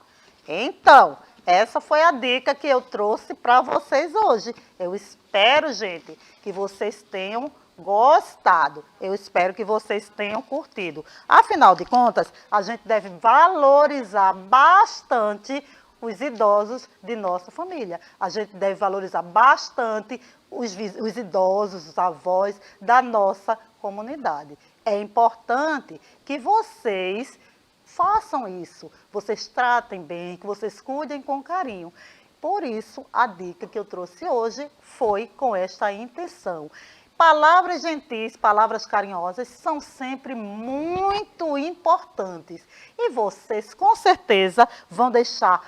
Então, essa foi a dica que eu trouxe para vocês hoje. Eu espero, gente, que vocês tenham gostado. Eu espero que vocês tenham curtido. Afinal de contas, a gente deve valorizar bastante os idosos de nossa família. A gente deve valorizar bastante os idosos, os avós da nossa comunidade. É importante que vocês façam isso, vocês tratem bem, que vocês cuidem com carinho. Por isso, a dica que eu trouxe hoje foi com esta intenção. Palavras gentis, palavras carinhosas são sempre muito importantes. E vocês, com certeza, vão deixar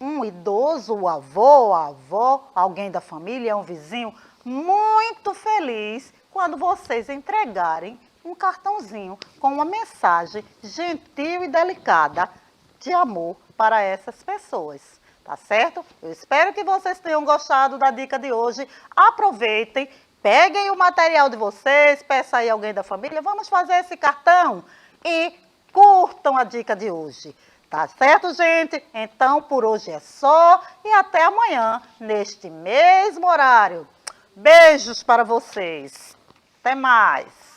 um idoso, o avô, a avó, alguém da família, um vizinho, muito feliz quando vocês entregarem um cartãozinho com uma mensagem gentil e delicada de amor para essas pessoas, tá certo? Eu espero que vocês tenham gostado da dica de hoje. Aproveitem, peguem o material de vocês, peça aí alguém da família, vamos fazer esse cartão e curtam a dica de hoje. Tá certo, gente? Então, por hoje é só e até amanhã, neste mesmo horário. Beijos para vocês. Até mais.